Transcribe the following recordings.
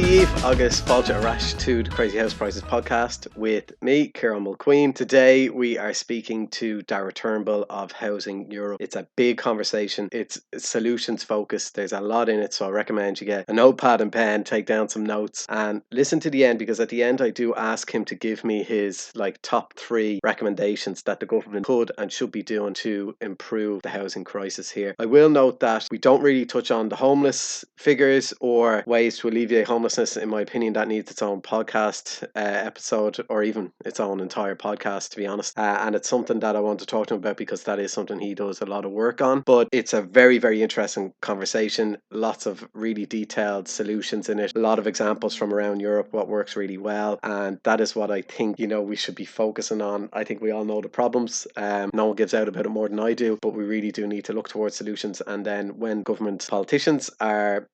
Eve, August Fáilte Arash to the Crazy House Prices podcast with me, Ciarán Mulqueen. Today we are speaking to Dara Turnbull of Housing Europe. It's a big conversation. It's solutions focused. There's a lot in it, so I recommend you get a notepad and pen, take down some notes and listen to the end, because at the end I do ask him to give me his top 3 recommendations that the government could and should be doing to improve the housing crisis here. I will note that we don't really touch on the homeless figures or ways to alleviate homelessness. In my opinion, that needs its own podcast episode, or even its own entire podcast, to be honest. And it's something that I want to talk to him about, because that is something he does a lot of work on. But it's a very, very interesting conversation. Lots of really detailed solutions in it. A lot of examples from around Europe, what works really well. And that is what I think, we should be focusing on. I think we all know the problems. No one gives out about it more than I do, but we really do need to look towards solutions. And then when government politicians are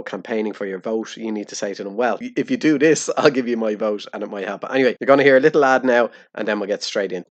campaigning for your vote, you need to say to them, well, if you do this, I'll give you my vote and it might happen. Anyway, you're going to hear a little ad now and then we'll get straight in.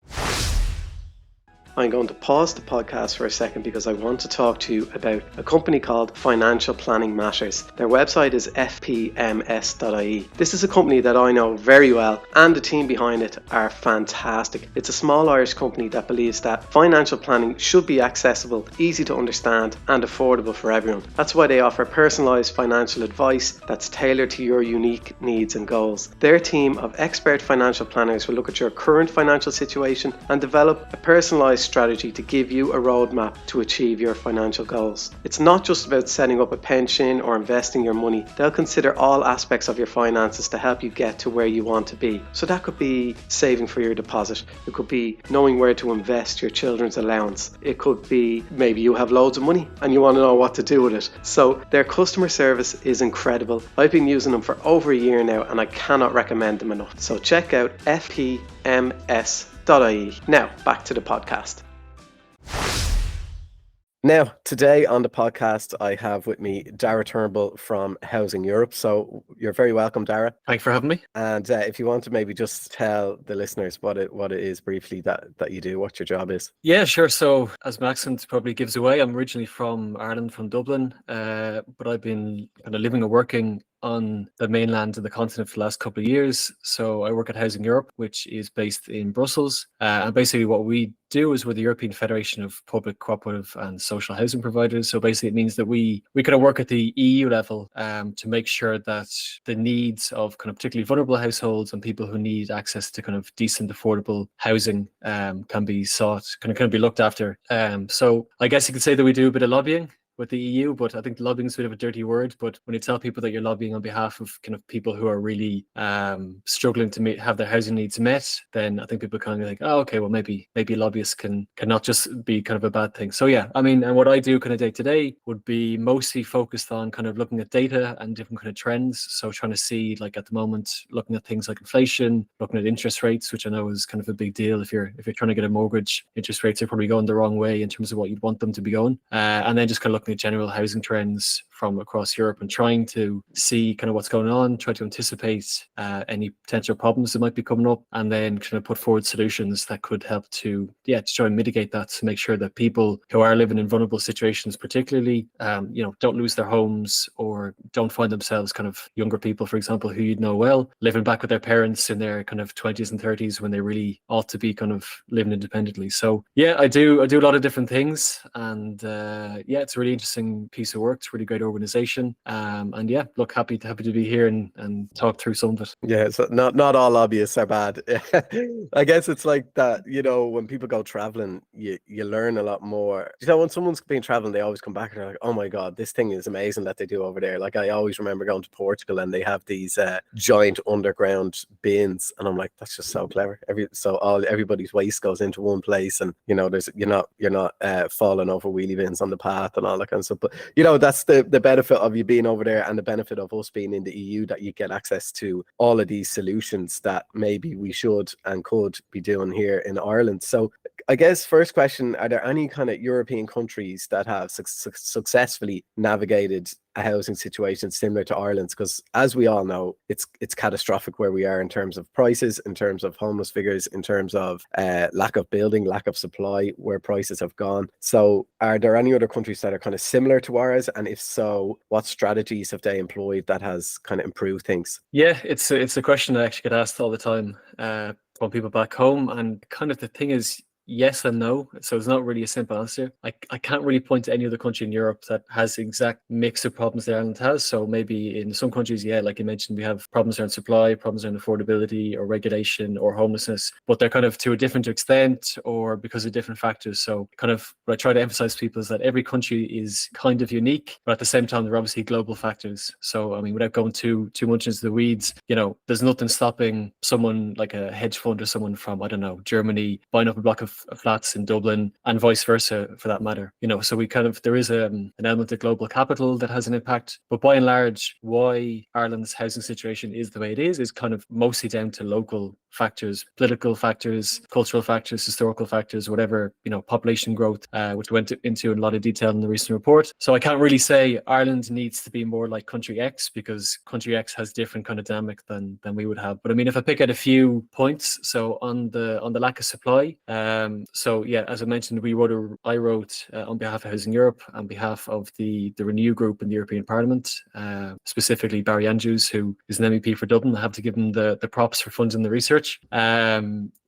I'm going to pause the podcast for a second because I want to talk to you about a company called Financial Planning Matters. Their website is fpms.ie. This is a company that I know very well, and the team behind it are fantastic. It's a small Irish company that believes that financial planning should be accessible, easy to understand and affordable for everyone. That's why they offer personalised financial advice that's tailored to your unique needs and goals. Their team of expert financial planners will look at your current financial situation and develop a personalised strategy to give you a roadmap to achieve your financial goals. It's not just about setting up a pension or investing your money. They'll consider all aspects of your finances to help you get to where you want to be. So that could be saving for your deposit. It could be knowing where to invest your children's allowance. It could be maybe you have loads of money and you want to know what to do with it. So their customer service is incredible. I've been using them for over a year now and I cannot recommend them enough. So check out fpms.ie. Now, back to the podcast. Now, today on the podcast, I have with me Dara Turnbull from Housing Europe. So you're very welcome, Dara. Thanks for having me. And if you want to maybe just tell the listeners what it is briefly that you do, what your job is. Yeah, sure. So as my accent probably gives away, I'm originally from Ireland, from Dublin, but I've been kind of living and working on the mainland of the continent for the last couple of years. So I work at Housing Europe, which is based in Brussels. And basically what we do is we're the European Federation of Public, Cooperative and Social Housing Providers. So basically it means that we kind of work at the EU level to make sure that the needs of kind of particularly vulnerable households and people who need access to kind of decent, affordable housing can be sought, can be looked after. So I guess you could say that we do a bit of lobbying with the EU, but I think lobbying is a bit of a dirty word. But when you tell people that you're lobbying on behalf of kind of people who are really struggling to have their housing needs met, then I think people kind of think, oh, okay, well maybe lobbyists can not just be kind of a bad thing. So yeah, I mean, and what I do kind of day to day would be mostly focused on kind of looking at data and different kind of trends. So trying to see, like at the moment, looking at things like inflation, looking at interest rates, which I know is kind of a big deal. If you're trying to get a mortgage, interest rates are probably going the wrong way in terms of what you'd want them to be going. And then just kind of looking at general housing trends from across Europe and trying to see kind of what's going on, try to anticipate any potential problems that might be coming up, and then kind of put forward solutions that could help to try and mitigate that, to make sure that people who are living in vulnerable situations, particularly, don't lose their homes or don't find themselves, kind of younger people, for example, who you'd know well, living back with their parents in their kind of 20s and 30s when they really ought to be kind of living independently. So yeah, I do a lot of different things, and it's a really interesting piece of work. It's a really great organization, and yeah, look, happy to be here and talk through some of it. Yeah, so not all lobbyists are bad. I guess it's like that, when people go traveling, you learn a lot more. When someone's been traveling, they always come back and they're like, oh my god, this thing is amazing that they do over there. Like I always remember going to Portugal and they have these giant underground bins, and I'm like, that's just so clever. Everybody's waste goes into one place, and there's you're not falling over wheelie bins on the path and all that kind of stuff. But that's the benefit of you being over there, and the benefit of us being in the EU, that you get access to all of these solutions that maybe we should and could be doing here in Ireland. So I guess first question, are there any kind of European countries that have successfully navigated a housing situation similar to Ireland's? Because as we all know, it's catastrophic where we are in terms of prices, in terms of homeless figures, in terms of lack of building, lack of supply, where prices have gone. So are there any other countries that are kind of similar to ours? And if so, what strategies have they employed that has kind of improved things? Yeah, it's a question I actually get asked all the time from people back home, and kind of the thing is, yes and no. So it's not really a simple answer. I can't really point to any other country in Europe that has the exact mix of problems that Ireland has. So maybe in some countries, yeah, like you mentioned, we have problems around supply, problems around affordability or regulation or homelessness, but they're kind of to a different extent or because of different factors. So kind of what I try to emphasize to people is that every country is kind of unique, but at the same time, they're obviously global factors. So, I mean, without going too much into the weeds, there's nothing stopping someone like a hedge fund or someone from, I don't know, Germany buying up a block of flats in Dublin and vice versa for that matter. So we kind of, there is an element of global capital that has an impact, but by and large, why Ireland's housing situation is the way it is kind of mostly down to local factors, political factors, cultural factors, historical factors, whatever, population growth, which went into a lot of detail in the recent report. So I can't really say Ireland needs to be more like country X because country X has different kind of dynamic than we would have. But I mean, if I pick out a few points, so on the lack of supply, so yeah, as I mentioned, I wrote on behalf of Housing Europe, on behalf of the Renew group in the European Parliament, specifically Barry Andrews, who is an MEP for Dublin. I have to give him the props for funding the research.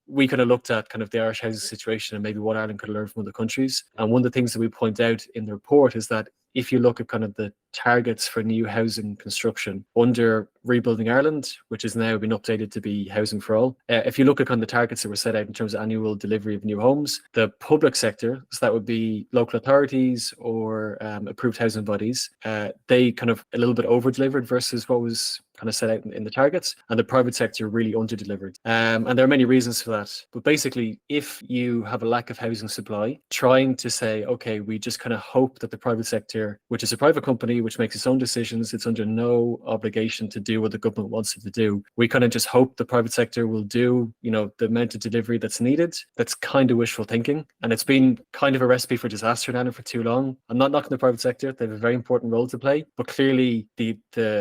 We could have looked at kind of the Irish housing situation and maybe what Ireland could learn from other countries. And one of the things that we point out in the report is that if you look at kind of the targets for new housing construction under Rebuilding Ireland, which has now been updated to be Housing for All, if you look at kind of the targets that were set out in terms of annual delivery of new homes, the public sector, so that would be local authorities or approved housing bodies, they kind of a little bit over-delivered versus what was kind of set out in the targets, and the private sector really under-delivered. And there are many reasons for that. But basically, if you have a lack of housing supply, trying to say, okay, we just kind of hope that the private sector, which is a private company, which makes its own decisions, it's under no obligation to do what the government wants it to do. We kind of just hope the private sector will do, the amount of delivery that's needed. That's kind of wishful thinking. And it's been kind of a recipe for disaster now for too long. I'm not knocking the private sector. They have a very important role to play. But clearly, the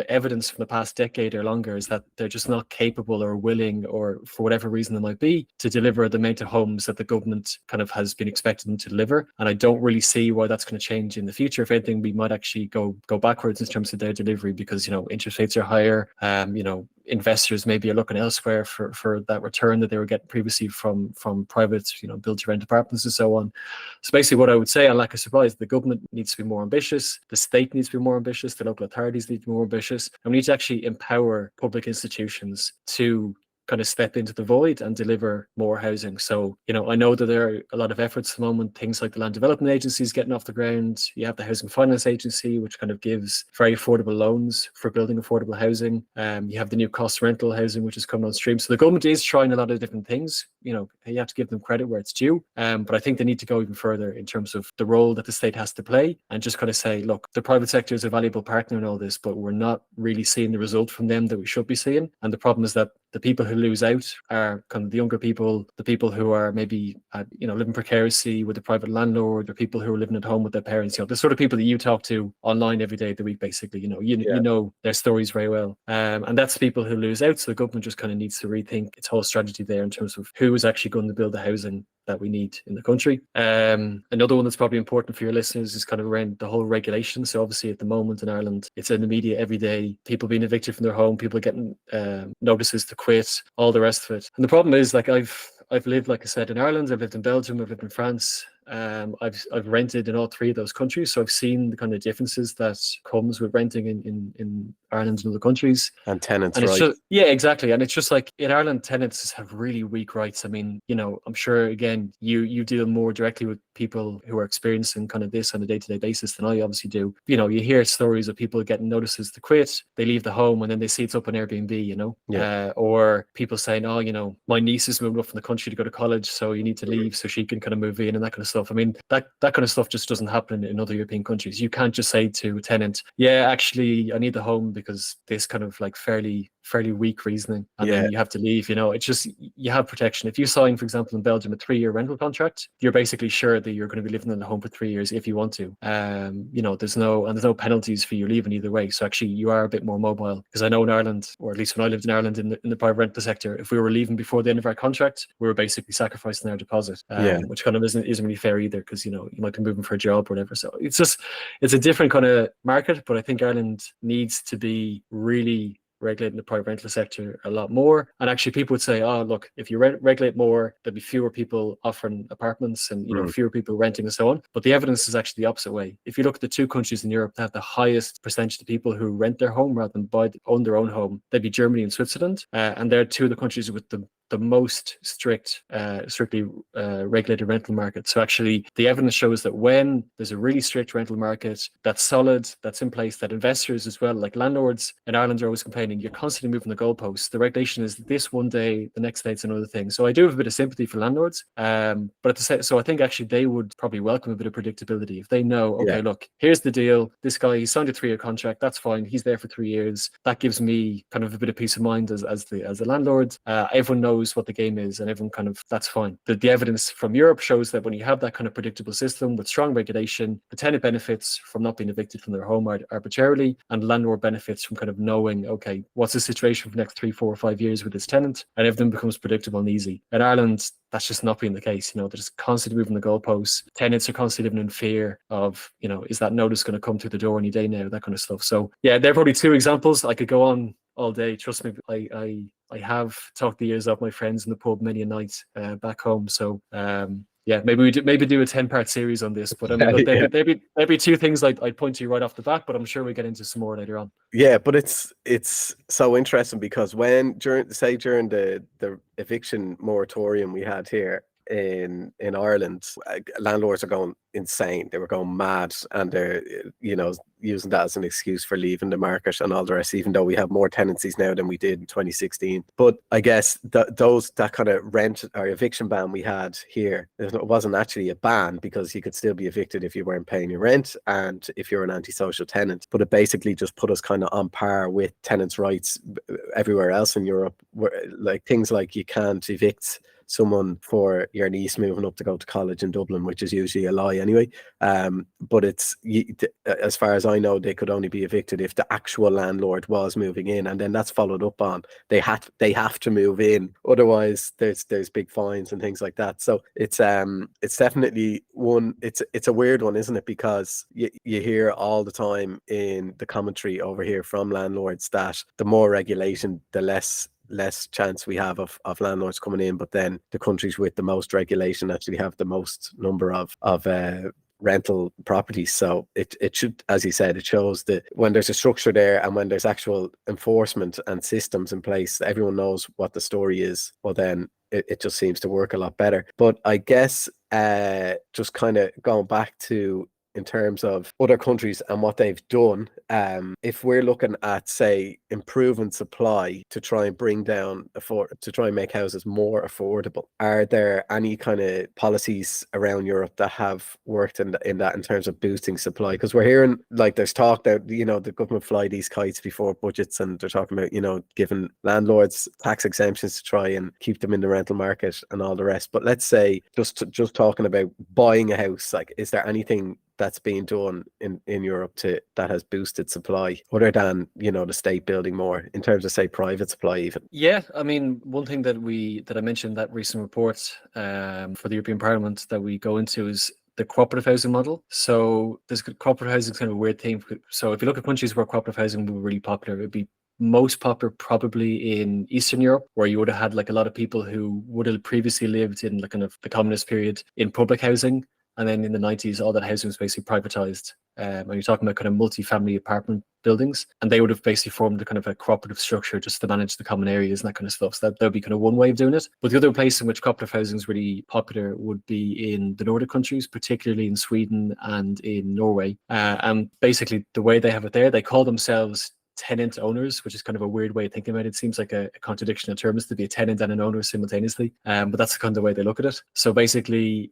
evidence from the past decade or longer is that they're just not capable or willing, or for whatever reason it might be, to deliver the amount of homes that the government kind of has been expecting them to deliver. And I don't really see why that's going to change in the future. If anything, we might actually go backwards in terms of their delivery because, interest rates are higher. Investors maybe are looking elsewhere for that return that they were getting previously from private, build to rent apartments and so on. So basically what I would say on lack of supply is the government needs to be more ambitious, the state needs to be more ambitious, the local authorities need to be more ambitious, and we need to actually empower public institutions to kind of step into the void and deliver more housing. So, I know that there are a lot of efforts at the moment, things like the Land Development Agency is getting off the ground. You have the Housing Finance Agency, which kind of gives very affordable loans for building affordable housing. You have the new cost rental housing, which is coming on stream. So the government is trying a lot of different things. You have to give them credit where it's due. But I think they need to go even further in terms of the role that the state has to play and just kind of say, look, the private sector is a valuable partner in all this, but we're not really seeing the result from them that we should be seeing. And the problem is that the people who lose out are kind of the younger people, the people who are maybe living precariously with a private landlord, or people who are living at home with their parents. The sort of people that you talk to online every day of the week, basically. You know their stories very well, and that's people who lose out. So the government just kind of needs to rethink its whole strategy there in terms of who is actually going to build the housing that we need in the country. Another one that's probably important for your listeners is kind of around the whole regulation. So obviously at the moment in Ireland, it's in the media every day, people being evicted from their home, people getting notices to quit, all the rest of it. And the problem is, like, I've lived, like I said, in Ireland, I've lived in Belgium, I've lived in France. I've rented in all three of those countries, so I've seen the kind of differences that comes with renting in Ireland and other countries. And tenants, and it's right? Just, yeah, exactly. And it's just like in Ireland, tenants have really weak rights. I mean, I'm sure again you deal more directly with people who are experiencing kind of this on a day-to-day basis than I obviously do. You hear stories of people getting notices to quit, they leave the home and then they see it's up on Airbnb, or people saying, oh, my niece is moving up from the country to go to college, so you need to leave so she can kind of move in and that kind of stuff. I mean, that kind of stuff just doesn't happen in other European countries. You can't just say to a tenant, yeah, actually, I need the home because this kind of like fairly weak reasoning, and Yeah. then you have to leave. It's just, you have protection. If you sign, for example, in Belgium, a 3-year rental contract, you're basically sure that you're going to be living in the home for 3 years if you want to. There's no penalties for you leaving either way. So actually, you are a bit more mobile. Because I know in Ireland, or at least when I lived in Ireland in the private rental sector, if we were leaving before the end of our contract, we were basically sacrificing our deposit, Yeah. which kind of isn't really fair either, because you might be moving for a job or whatever. So it's a different kind of market, but I think Ireland needs to be really regulating the private rental sector a lot more. And actually, people would say, oh, look, if you regulate more, there'll be fewer people offering apartments and, fewer people renting and so on. But the evidence is actually the opposite way. If you look at the 2 countries in Europe that have the highest percentage of people who rent their home rather than own their own home, they'd be Germany and Switzerland. And they're 2 of the countries with the most strictly regulated rental market. So actually, the evidence shows that when there's a really strict rental market that's solid, that's in place, that investors as well, like landlords in Ireland, are always complaining, you're constantly moving the goalposts. The regulation is this one day, the next day it's another thing. So I do have a bit of sympathy for landlords, but so I think actually they would probably welcome a bit of predictability if they know, okay, look, here's the deal. This guy, he signed a 3-year contract. That's fine. He's there for 3 years. That gives me kind of a bit of peace of mind as the landlord. Everyone knows what the game is, and everyone kind of, that's fine. The evidence from Europe shows that when you have that kind of predictable system with strong regulation, the tenant benefits from not being evicted from their home arbitrarily, and landlord benefits from kind of knowing, okay, what's the situation for the next 3, 4, or 5 years with this tenant, and everything becomes predictable and easy. In Ireland, that's just not being the case. They're just constantly moving the goalposts. Tenants are constantly living in fear of, is that notice going to come through the door any day now, that kind of stuff. So yeah, they're probably 2 examples. I could go on all day. Trust me, I have talked the ears off my friends in the pub many a night back home. So yeah, maybe do a 10-part series on this. But I mean, look, there'd be 2 things I'd point to right off the bat, but I'm sure we get into some more later on. Yeah, but it's so interesting because during the eviction moratorium we had here in Ireland, landlords are going insane. They were going mad, and they're using that as an excuse for leaving the market and all the rest, even though we have more tenancies now than we did in 2016. But I guess that kind of rent or eviction ban we had here, it wasn't actually a ban, because you could still be evicted if you weren't paying your rent and if you're an antisocial tenant. But it basically just put us kind of on par with tenants' rights everywhere else in Europe, where like things like you can't evict someone for your niece moving up to go to college in Dublin, which is usually a lie anyway. But as far as I know, they could only be evicted if the actual landlord was moving in, and then that's followed up on. They have to move in, otherwise there's big fines and things like that. So it's definitely one. It's a weird one, isn't it? Because you hear all the time in the commentary over here from landlords that the more regulation, the less chance we have of landlords coming in, but then the countries with the most regulation actually have the most number of rental properties. So it should, as you said, it shows that when there's a structure there and when there's actual enforcement and systems in place, everyone knows what the story is, well then it just seems to work a lot better. But I guess just kind of going back to, in terms of other countries and what they've done, if we're looking at, say, improving supply to try and bring down to try and make houses more affordable, are there any kind of policies around Europe that have worked in that in terms of boosting supply? Because we're hearing, like, there's talk that the government fly these kites before budgets, and they're talking about giving landlords tax exemptions to try and keep them in the rental market and all the rest. But let's say just talking about buying a house, like, is there anything that's being done in Europe that has boosted supply, other than the state building more, in terms of, say, private supply even? Yeah, I mean, one thing that I mentioned in that recent report for the European Parliament that we go into is the cooperative housing model. So this cooperative housing is kind of a weird thing. So if you look at countries where cooperative housing were really popular, it would be most popular probably in Eastern Europe, where you would have had like a lot of people who would have previously lived in like kind of the communist period in public housing. And then in the 90s, all that housing was basically privatized. And you're talking about kind of multi-family apartment buildings, and they would have basically formed a kind of a cooperative structure just to manage the common areas and that kind of stuff. So that would be kind of one way of doing it. But the other place in which cooperative housing is really popular would be in the Nordic countries, particularly in Sweden and in Norway. And basically the way they have it there, they call themselves tenant owners, which is kind of a weird way of thinking about it. It seems like a contradiction in terms to be a tenant and an owner simultaneously. But that's kind of the way they look at it. So basically,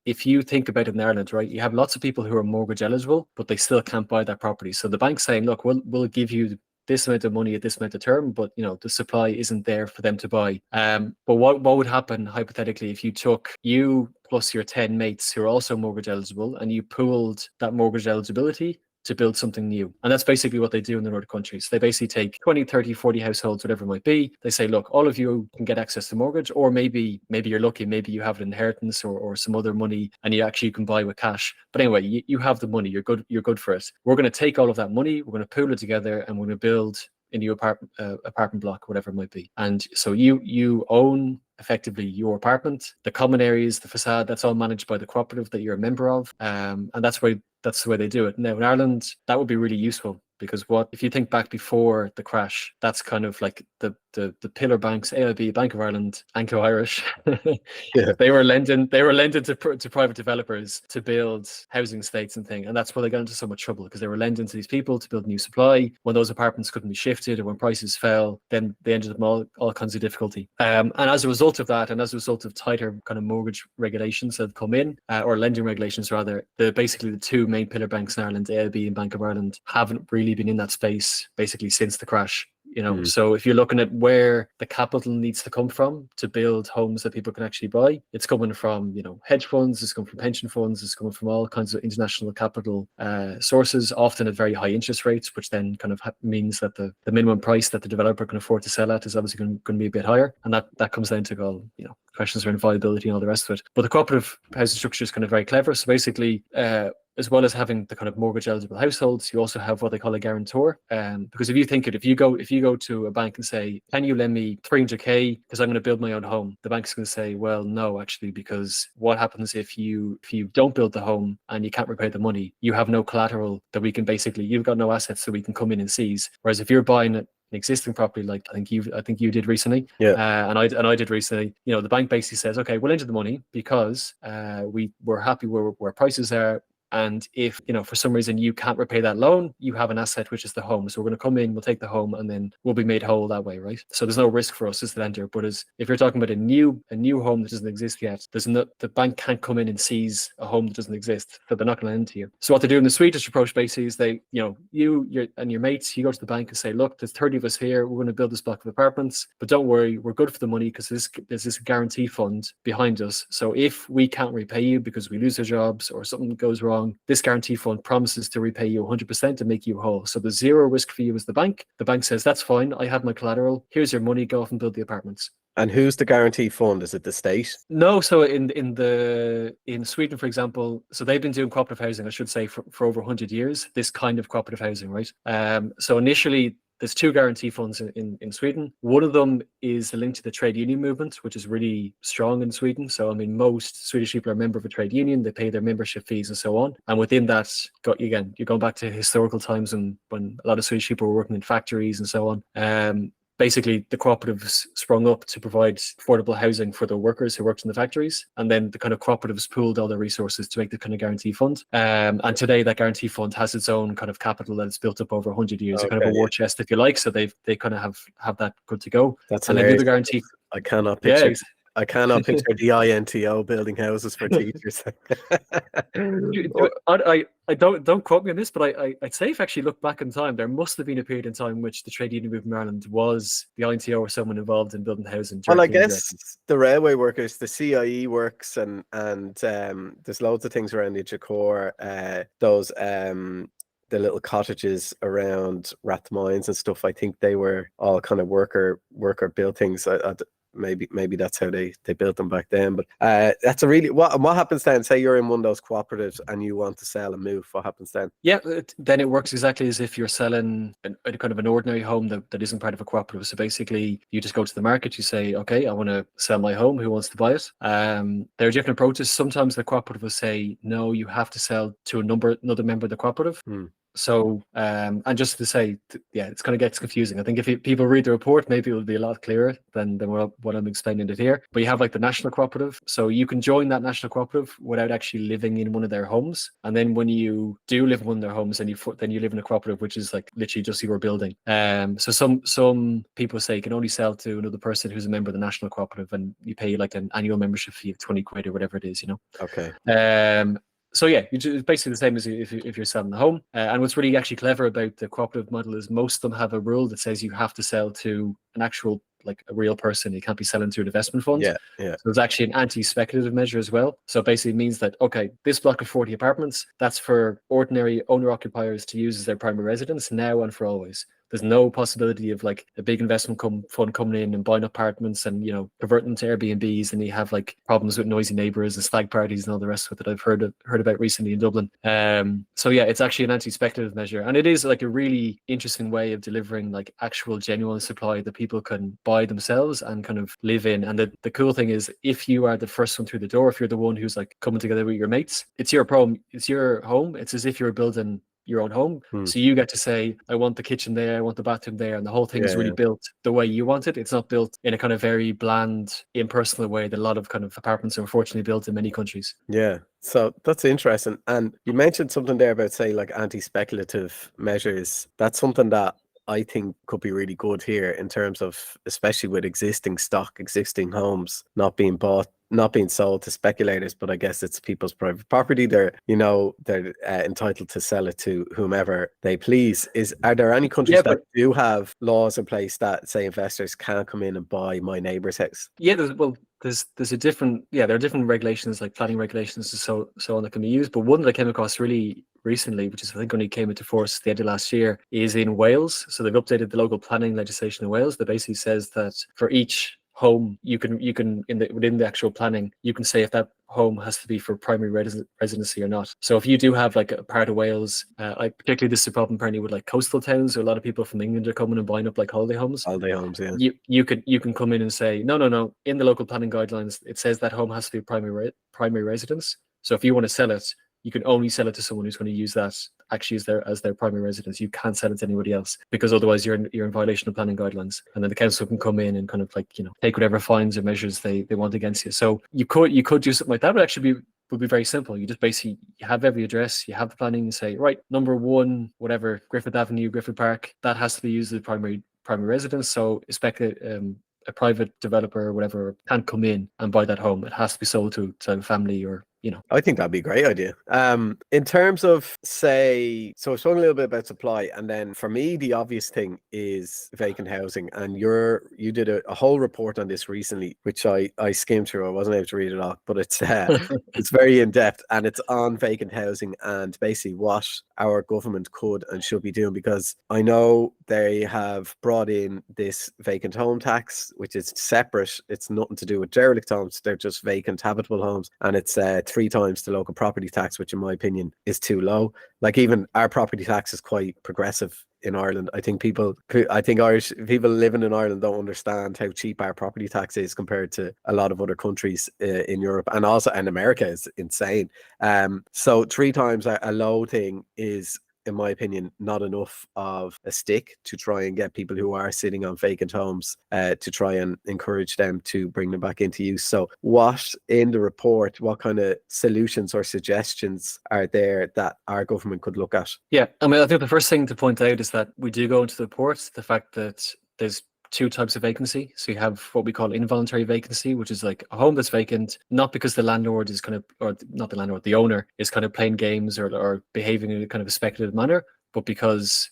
if you think about it in Ireland, right, you have lots of people who are mortgage eligible, but they still can't buy that property. So the bank's saying, look, we'll give you this amount of money at this amount of term, but the supply isn't there for them to buy. But what would happen hypothetically if you took you plus your 10 mates who are also mortgage eligible and you pooled that mortgage eligibility to build something new? And that's basically what they do in the Nordic countries. They basically take 20, 30, 40 households, whatever it might be. They say, look, all of you can get access to mortgage, or maybe you're lucky, maybe you have an inheritance or some other money and you can buy with cash. But anyway, you have the money, you're good for it. We're going to take all of that money, we're going to pool it together, and we're going to build a new apartment block, whatever it might be. And so you own effectively your apartment, the common areas, the facade, that's all managed by the cooperative that you're a member of. And that's the way they do it. Now in Ireland, that would be really useful, because if you think back before the crash, that's kind of like the pillar banks, AIB, Bank of Ireland, Anglo Irish. Yeah. They were lending to private developers to build housing estates and things, and that's where they got into so much trouble, because they were lending to these people to build new supply. When those apartments couldn't be shifted, or when prices fell, then they ended up in all kinds of difficulty. And as a result of that, and as a result of tighter kind of mortgage regulations that have come in, or lending regulations rather, basically the two main pillar banks in Ireland, AIB and Bank of Ireland, haven't really been in that space basically since the crash. So if you're looking at where the capital needs to come from to build homes that people can actually buy, it's coming from hedge funds, it's coming from pension funds, it's coming from all kinds of international capital sources, often at very high interest rates, which then kind of means that the minimum price that the developer can afford to sell at is obviously going to be a bit higher, and that comes down to all questions around viability and all the rest of it. But the cooperative housing structure is kind of very clever. So basically, as well as having the kind of mortgage eligible households, you also have what they call a guarantor. Because if you go to a bank and say, can you lend me 300k because I'm going to build my own home? The bank's going to say, well, no, actually, because what happens if you don't build the home and you can't repay the money, you have no collateral that we can you've got no assets that we can come in and seize. Whereas if you're buying an existing property, like I think you did recently, and I did recently, the bank basically says, okay, we'll lend you the money because we're happy where prices are. And if, for some reason you can't repay that loan, you have an asset, which is the home. So we're going to come in, we'll take the home, and then we'll be made whole that way, right? So there's no risk for us as the lender. But if you're talking about a new home that doesn't exist yet, the bank can't come in and seize a home that doesn't exist. So they're not going to lend to you. So what they do in the Swedish approach basically is they, you and your mates, you go to the bank and say, look, there's 30 of us here. We're going to build this block of apartments, but don't worry, we're good for the money because there's this guarantee fund behind us. So if we can't repay you because we lose our jobs or something goes wrong, this guarantee fund promises to repay you 100% and make you whole. So there's zero risk for you as the bank. The bank says, that's fine, I have my collateral, here's your money, go off and build the apartments. And who's the guarantee fund? Is it the state? No, so in Sweden, for example, so they've been doing cooperative housing, I should say, for over 100 years, this kind of cooperative housing, right? So initially, there's two guarantee funds in Sweden. One of them is linked to the trade union movement, which is really strong in Sweden. So, I mean, most Swedish people are a member of a trade union. They pay their membership fees and so on. And within that, you're going back to historical times when a lot of Swedish people were working in factories and so on. Basically, the cooperatives sprung up to provide affordable housing for the workers who worked in the factories. And then the kind of cooperatives pooled all their resources to make the kind of guarantee fund. And today that guarantee fund has its own kind of capital that it's built up over 100 years, a kind of a war chest, if you like. So they kind of have that good to go. That's and hilarious. Then the guarantee. I cannot picture. I cannot picture the INTO building houses for teachers. I don't quote me on this, but I'd say if actually look back in time, there must have been a period in time in which the trade union movement in Ireland was the INTO or someone involved in building housing. Well, I guess the railway workers, the CIE works, and there's loads of things around the Chicor, those the little cottages around Rathmines and stuff. I think they were all kind of worker built things. Maybe that's how they built them back then. But that's a really what happens then? Say you're in one of those cooperatives and you want to sell and move. What happens then? Yeah, then it works exactly as if you're selling a kind of an ordinary home that isn't part of a cooperative. So basically, you just go to the market. You say, okay, I want to sell my home. Who wants to buy it? There are different approaches. Sometimes the cooperative will say, no, you have to sell to another member of the cooperative. So, and just to say, yeah, it's kind of gets confusing. I think if people read the report, maybe it will be a lot clearer than what I'm explaining it here. But you have like the national cooperative. So you can join that national cooperative without actually living in one of their homes. And then when you do live in one of their homes, then you live in a cooperative, which is like literally just your building. So some people say you can only sell to another person who's a member of the national cooperative, and you pay like an annual membership fee of 20 quid or whatever it is, Okay. So yeah, it's basically the same as if you're selling a home. And what's really actually clever about the cooperative model is most of them have a rule that says you have to sell to an actual, like a real person. You can't be selling to an investment fund. Yeah, yeah, So it's actually an anti-speculative measure as well. So basically it means that, okay, this block of 40 apartments, that's for ordinary owner-occupiers to use as their primary residence now and for always. There's no possibility of like a big investment fund coming in and buying apartments and converting them to Airbnbs, and you have like problems with noisy neighbours and stag parties and all the rest of it that I've heard about recently in Dublin. So yeah, it's actually an anti-speculative measure, and it is like a really interesting way of delivering like actual genuine supply that people can buy themselves and kind of live in. And the cool thing is, if you are the first one through the door, if you're the one who's like coming together with your mates, it's your problem, it's your home. It's as if you're building your own home. hmm. So you get to say, I want the kitchen there, I want the bathroom there, and the whole thing is really Yeah, built the way you want it. It's not built in a kind of very bland, impersonal way that a lot of kind of apartments are unfortunately built in many countries. yeah. So that's interesting. And you mentioned something there about, say, like anti-speculative measures. That's something that I think could be really good here in terms of, especially with existing stock, existing homes not being bought, not being sold to speculators, but I guess it's people's private property. They're entitled to sell it to whomever they please. Are there any countries Yeah, that but do have laws in place that say investors can't come in and buy my neighbor's house? yeah, there's a different, there are different regulations, like planning regulations and so on, that can be used. But one that I came across really recently, which is I think only came into force at the end of last year, is in Wales. So they've updated the local planning legislation in Wales that basically says that for each home, you can within the actual planning, you can say if that home has to be for primary residency or not. So if you do have like a part of Wales, like particularly this is a problem apparently with like coastal towns, so a lot of people from England are coming and buying up like holiday homes. Holiday homes, yeah. You can come in and say no. In the local planning guidelines, it says that home has to be primary residence. So if you want to sell it, you can only sell it to someone who's going to use that actually as their primary residence. You can't sell it to anybody else, because otherwise you're in violation of planning guidelines. And then the council can come in and kind of like take whatever fines or measures they want against you. So you could do something like that. Would be very simple. You just basically you have every address, you have the planning, and say, right, number 1, whatever, Griffith Avenue, Griffith Park, that has to be used as a primary residence. So expect a private developer or whatever can't come in and buy that home. It has to be sold to a family or I think that'd be a great idea. In terms of, say, so I've spoken a little bit about supply, and then for me, the obvious thing is vacant housing. And you did a whole report on this recently, which I skimmed through. I wasn't able to read it all, but it's it's very in depth, and it's on vacant housing and basically what our government could and should be doing. Because I know they have brought in this vacant home tax, which is separate. It's nothing to do with derelict homes. They're just vacant habitable homes, and it's 3 times the local property tax, which in my opinion is too low. Like, even our property tax is quite progressive in Ireland. I think Irish people living in Ireland don't understand how cheap our property tax is compared to a lot of other countries in Europe, and also in America is insane. So 3 times a low thing is, in my opinion, not enough of a stick to try and get people who are sitting on vacant homes to try and encourage them to bring them back into use. So what in the report, what kind of solutions or suggestions are there that our government could look at? Yeah, I mean, I think the first thing to point out is that we do go into the report the fact that there's 2 types of vacancy. So you have what we call involuntary vacancy, which is like a home that's vacant, not because the landlord is kind of, or not the landlord, the owner is kind of playing games or behaving in a kind of a speculative manner, but because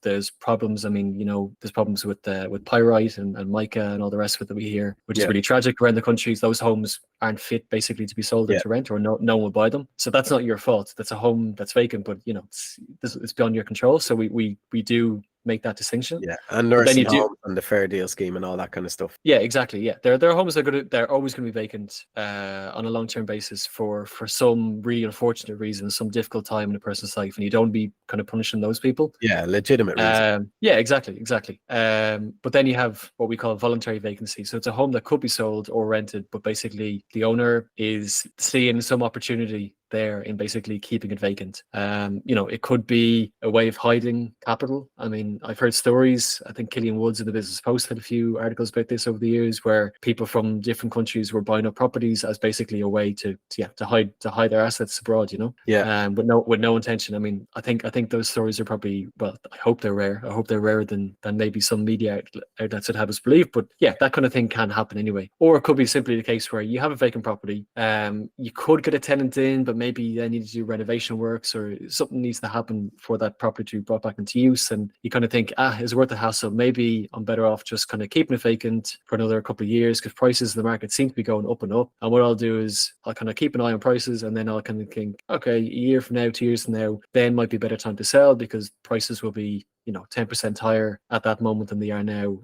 there's problems. I mean, there's problems with pyrite and mica and all the rest of it that we hear, which is really tragic around the countries. Those homes aren't fit basically to be sold or to rent, or no one will buy them. So that's not your fault. That's a home that's vacant, but it's beyond your control. So we do make that distinction. Yeah, and But then nursing you do, homes and the fair deal scheme and all that kind of stuff. yeah, exactly. Yeah, there are homes that they're always going to be vacant on a long-term basis for some really unfortunate reason, some difficult time in a person's life, and you don't be kind of punishing those people. Yeah, legitimate reason. Yeah, exactly. But then you have what we call voluntary vacancy. So it's a home that could be sold or rented, but basically the owner is seeing some opportunity there in basically keeping it vacant. It could be a way of hiding capital. I mean, I've heard stories. I think Killian Woods in the Business Post had a few articles about this over the years, where people from different countries were buying up properties as basically a way to hide their assets abroad. With no intention. I mean, I think those stories are probably, well, I hope they're rare. I hope they're rarer than maybe some media outlets would have us believe. But yeah, that kind of thing can happen anyway. Or it could be simply the case where you have a vacant property. You could get a tenant in, but maybe they need to do renovation works or something needs to happen for that property to be brought back into use. And you kind of think, is it worth the hassle? Maybe I'm better off just kind of keeping it vacant for another couple of years, because prices in the market seem to be going up and up. And what I'll do is I'll kind of keep an eye on prices, and then I'll kind of think, okay, a year from now, 2 years from now, then might be a better time to sell, because prices will be 10% higher at that moment than they are now.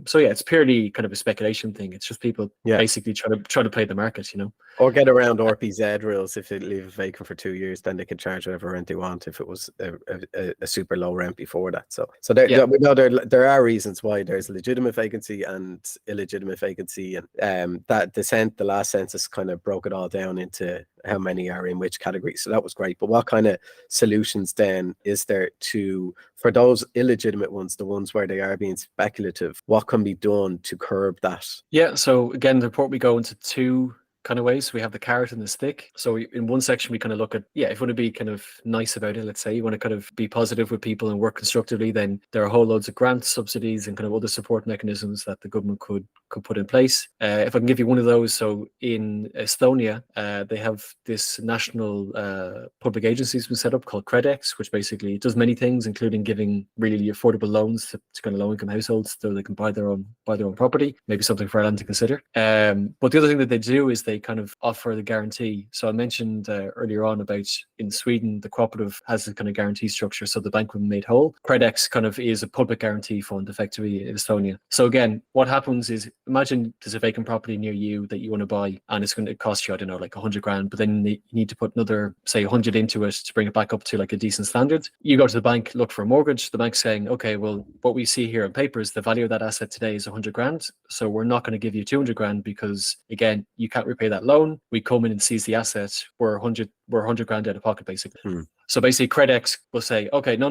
So yeah, it's purely kind of a speculation thing. It's just people basically try to play the market, Or get around RPZ rules. If they leave it vacant for 2 years, then they can charge whatever rent they want if it was a super low rent before that. So there are reasons why there's legitimate vacancy and illegitimate vacancy, and that the last census kind of broke it all down into how many are in which category. So that was great. But what kind of solutions then is there for those illegitimate ones, the ones where they are being speculative? What can be done to curb that? Yeah. So again, the report, we go into two kind of ways. So we have the carrot and the stick. So in one section, we kind of look at, if you want to be kind of nice about it, let's say you want to kind of be positive with people and work constructively, then there are whole loads of grants, subsidies, and kind of other support mechanisms that the government could put in place. If I can give you one of those, so in Estonia, they have this national public agency been set up called CredEx, which basically does many things, including giving really affordable loans to kind of low-income households so they can buy their own property. Maybe something for Ireland to consider. But the other thing that they do is they kind of offer the guarantee. So I mentioned earlier on about in Sweden, the cooperative has a kind of guarantee structure, so the bank would be made whole. CredEx kind of is a public guarantee fund, effectively, in Estonia. So again, what happens is, imagine there's a vacant property near you that you want to buy, and it's going to cost you, I don't know, like 100 grand, but then you need to put another, say, 100 into it to bring it back up to like a decent standard. You go to the bank, look for a mortgage. The bank's saying, okay, well, what we see here on paper is the value of that asset today is 100 grand. So we're not going to give you 200 grand because, again, you can't repay that loan. We come in and seize the asset. We're 100 grand out of pocket, basically. So basically, CredEx will say, okay, no.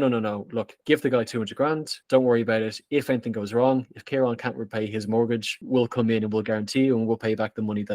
Look, give the guy 200 grand. Don't worry about it. If anything goes wrong, if Kieran can't repay his mortgage, we'll come in and we'll guarantee you and we'll pay back the money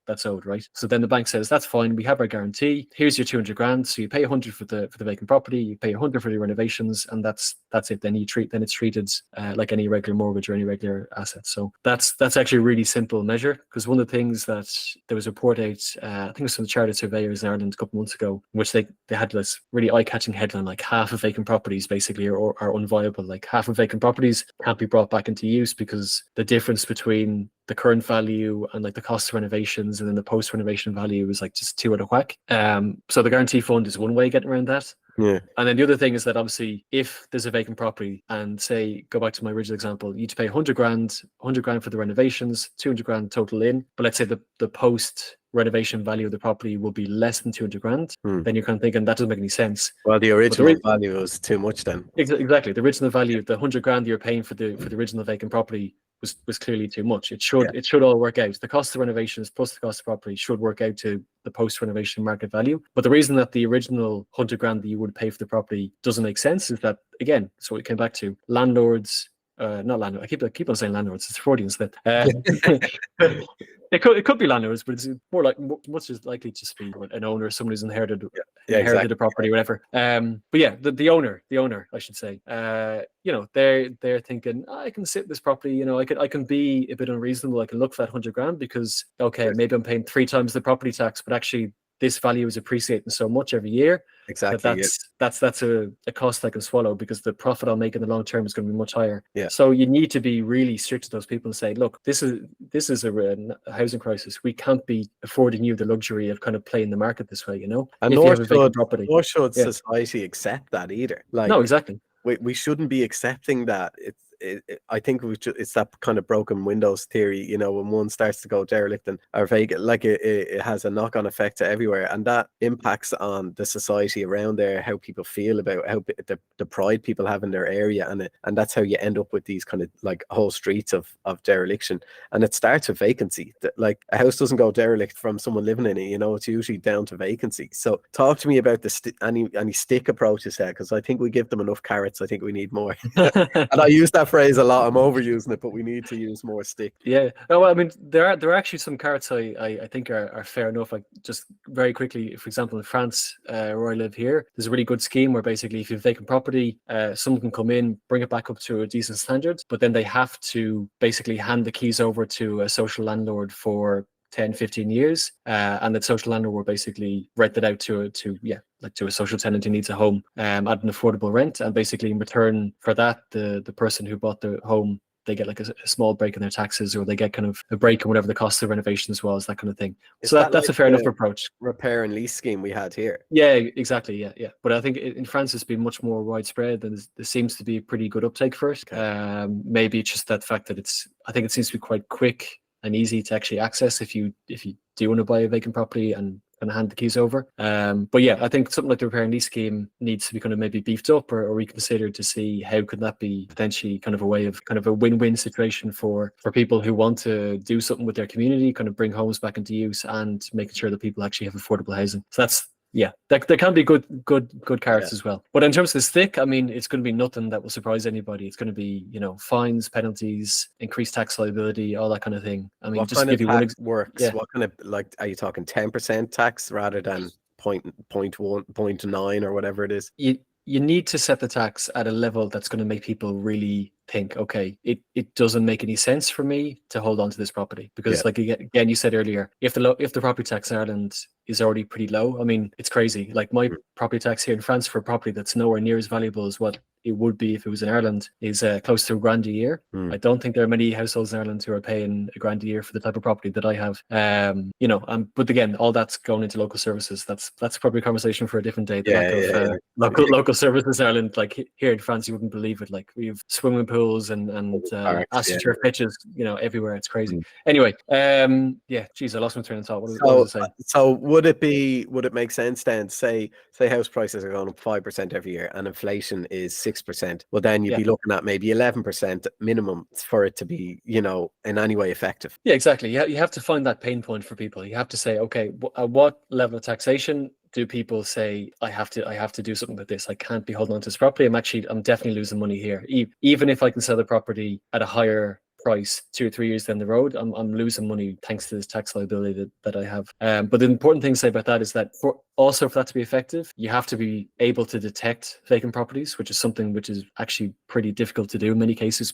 that's owed, right? So then the bank says, that's fine. We have our guarantee. Here's your 200 grand. So you pay 100 for the vacant property. You pay 100 for the renovations, and that's it. Then it's treated like any regular mortgage or any regular asset. So that's actually a really simple measure, because one of the things that there was a report out, I think it was from the Chartered Surveyors in Ireland a couple of months ago, in which they had this really eye-catching headline, like half of vacant properties basically are unviable. Like half of vacant properties can't be brought back into use because the difference between the current value and like the cost of renovations and then the post-renovation value is like just too out of whack. So the guarantee fund is one way of getting around that. Yeah. And then the other thing is that obviously if there's a vacant property and, say, go back to my original example, you need to pay 100 grand for the renovations, 200 grand total in, but let's say the post renovation value of the property will be less than 200 grand, then you're kind of thinking that doesn't make any sense. Well, the original value is too much then. Exactly. The original value, the 100 grand you're paying for the original vacant property was clearly too much. It should all work out. The cost of renovations plus the cost of property should work out to the post-renovation market value. But the reason that the original 100 grand that you would pay for the property doesn't make sense is that, again, so we came back to landlords, not landlords. I keep on saying landlords. It's Freudian slip. It could be landlords, but it's more like much as likely to be an owner, someone who's inherited a property, whatever. But yeah, the owner, I should say. They're thinking, I can sit this property. I can be a bit unreasonable. I can look for that 100 grand because maybe I'm paying 3 times the property tax, but actually this value is appreciating so much every year. Exactly. That's a cost I can swallow because the profit I'll make in the long term is going to be much higher. Yeah. So you need to be really strict to those people and say, look, this is a housing crisis. We can't be affording you the luxury of kind of playing the market this way, And nor should society accept that either. Like, no, exactly. We shouldn't be accepting that. I think it's that kind of broken windows theory, you know, when one starts to go derelict and or vacant, like it has a knock-on effect to everywhere, and that impacts on the society around there, how people feel about how the pride people have in their area, and that's how you end up with these kind of like whole streets of dereliction. And it starts with vacancy. Like a house doesn't go derelict from someone living in it, you know, it's usually down to vacancy. So talk to me about any stick approaches there, because I think we give them enough carrots. I think we need more. And I use that phrase a lot. I'm overusing it, but we need to use more stick. Yeah. Oh, well, I mean, there are actually some carrots I think are fair enough. Like just very quickly, for example, in France, where I live here, there's a really good scheme where basically if you have vacant property, someone can come in, bring it back up to a decent standard, but then they have to basically hand the keys over to a social landlord for 10, 15 years, and that social landlord will basically rent it out to a social tenant who needs a home at an affordable rent, and basically in return for that, the person who bought the home, they get like a small break in their taxes, or they get kind of a break in whatever the cost of renovations was, that kind of thing. Is So that that's like a fair enough approach. repair and lease scheme we had here? Yeah, exactly. Yeah. But I think in France it's been much more widespread, and there seems to be a pretty good uptake for it. Okay. Maybe it's just that fact that I think it seems to be quite quick and easy to actually access if you do want to buy a vacant property and hand the keys over. But yeah, I think something like the repair and lease scheme needs to be kind of maybe beefed up or reconsidered to see how could that be potentially kind of a way of kind of a win-win situation for people who want to do something with their community, kind of bring homes back into use and making sure that people actually have affordable housing. So that's, yeah, there can be good carrots as well. But in terms of the stick, I mean, it's going to be nothing that will surprise anybody. It's going to be, you know, fines, penalties, increased tax liability, all that kind of thing. I mean, What just kind to give of you one tax works? yeah. What kind of, like, are you talking 10% tax rather than point 1, 0.9 or whatever it is? You need to set the tax at a level that's going to make people really think, okay, it doesn't make any sense for me to hold on to this property, because like again you said earlier, if the property tax in Ireland is already pretty low, I mean, it's crazy. Like my property tax here in France for a property that's nowhere near as valuable as what it would be if it was in Ireland is close to $1,000 a year. I don't think there are many households in Ireland who are paying $1,000 a year for the type of property that I have. You know, but again, all that's going into local services. That's probably a conversation for a different day. The lack of local services in Ireland, like here in France, you wouldn't believe it. Like we have swimming pools and AstroTurf pitches, you know, everywhere. It's crazy. Anyway, yeah, geez, I lost my train of thought. What was I saying? So would it make sense then, say house prices are going up 5% every year and inflation is 6%? Well, then you'd be looking at maybe 11% minimum for it to be, you know, in any way effective. Yeah, exactly. You have to find that pain point for people. You have to say, okay, at what level of taxation do people say I have to do something with this? I can't be holding on to this property. I'm definitely losing money here. Even if I can sell the property at a higher price 2 or 3 years down the road, I'm losing money thanks to this tax liability that I have. But the important thing to say about that is that for that to be effective, you have to be able to detect vacant properties, which is something which is actually pretty difficult to do in many cases.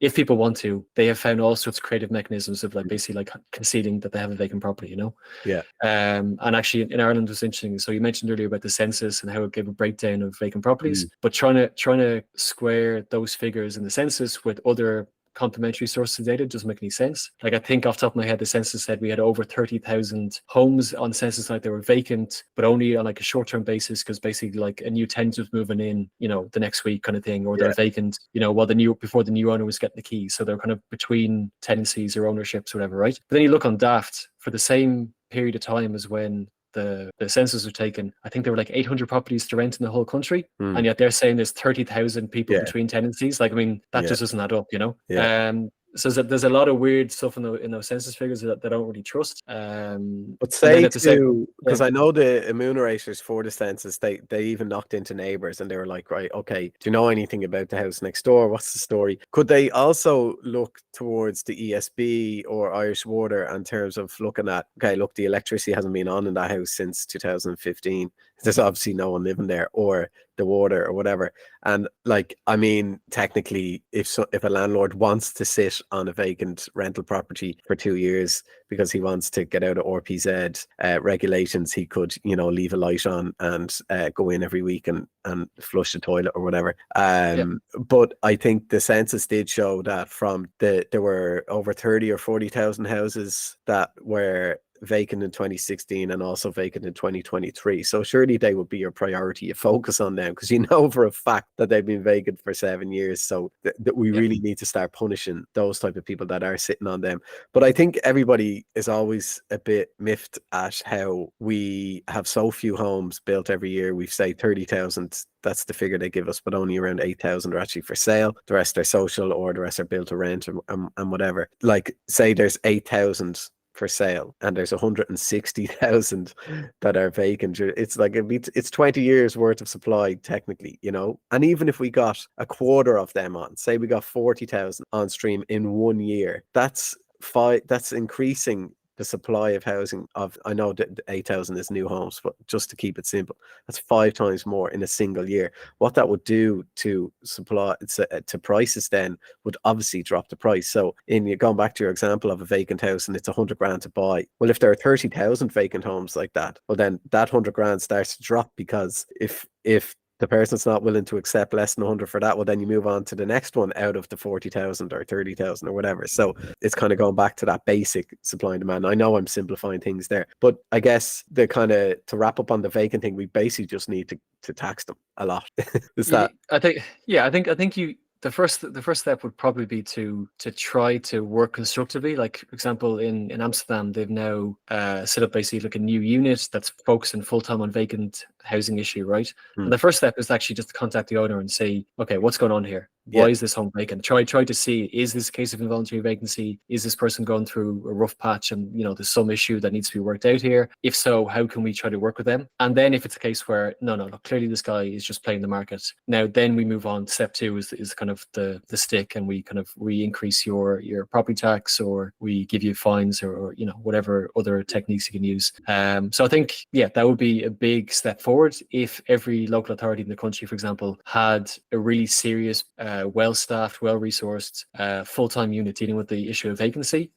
If people want to, they have found all sorts of creative mechanisms of like basically like concealing that they have a vacant property, you know? Yeah. And actually in Ireland it was interesting. So you mentioned earlier about the census and how it gave a breakdown of vacant properties, but trying to square those figures in the census with other complementary sources of data doesn't make any sense. Like I think off the top of my head, the census said we had over 30,000 homes on census night that were vacant, but only on like a short-term basis, because basically like a new tenant was moving in, you know, the next week kind of thing, or they're vacant, you know, before the new owner was getting the keys. So they're kind of between tenancies or ownerships or whatever, right? But then you look on Daft for the same period of time as when the census was taken, I think there were like 800 properties to rent in the whole country, and yet they're saying there's 30,000 people between tenancies. Like, I mean, that just doesn't add up, you know. So there's a lot of weird stuff in those census figures that I don't really trust. But because I know the enumerators for the census, they even knocked into neighbours and they were like, right, okay, do you know anything about the house next door? What's the story? Could they also look towards the ESB or Irish Water in terms of looking at, okay, look, the electricity hasn't been on in that house since 2015. There's obviously no one living there, or the water or whatever. And like, I mean, technically, if a landlord wants to sit on a vacant rental property for 2 years because he wants to get out of RPZ regulations, he could, you know, leave a light on and go in every week and flush the toilet or whatever. But I think the census did show that there were over 30 or 40,000 houses that were vacant in 2016 and also vacant in 2023. So surely they would be your priority. You focus on them because you know for a fact that they've been vacant for 7 years. So that we really need to start punishing those type of people that are sitting on them. But I think everybody is always a bit miffed at how we have so few homes built every year. We've say 30,000. That's the figure they give us, but only around 8,000 are actually for sale. The rest are social, or the rest are built to rent, and whatever. Like, say there's 8,000 for sale and there's 160,000 that are vacant. It's like it's 20 years worth of supply technically, you know. And even if we got a quarter of them on, say we got 40,000 on stream in 1 year, that's increasing the supply of housing of, I know that 8,000 is new homes, but just to keep it simple, that's 5 times more in a single year. What that would do to supply to prices then would obviously drop the price. So going back to your example of a vacant house and it's 100 grand to buy, well, if there are 30,000 vacant homes like that, well, then that 100 grand starts to drop, because if the person's not willing to accept less than 100 for that, well, then you move on to the next one out of the 40,000 or 30,000 or whatever. So it's kind of going back to that basic supply and demand. I know I'm simplifying things there, but I guess to wrap up on the vacant thing, we basically just need to tax them a lot. Is that? I think you, the first step would probably be to try to work constructively. Like, for example, in Amsterdam, they've now set up basically like a new unit that's focusing full time on vacant housing issue, right? And the first step is actually just to contact the owner and say, okay, what's going on here? Why is this home vacant? Try to see, is this a case of involuntary vacancy? Is this person going through a rough patch and, you know, there's some issue that needs to be worked out here? If so, how can we try to work with them? And then if it's a case where, no, clearly this guy is just playing the market, now then we move on. Step 2 is kind of the stick, and we kind of increase your property tax, or we give you fines, or you know, whatever other techniques you can use. So I think, that would be a big step forward if every local authority in the country, for example, had a really serious, well-staffed, well-resourced, full-time unit dealing with the issue of vacancy.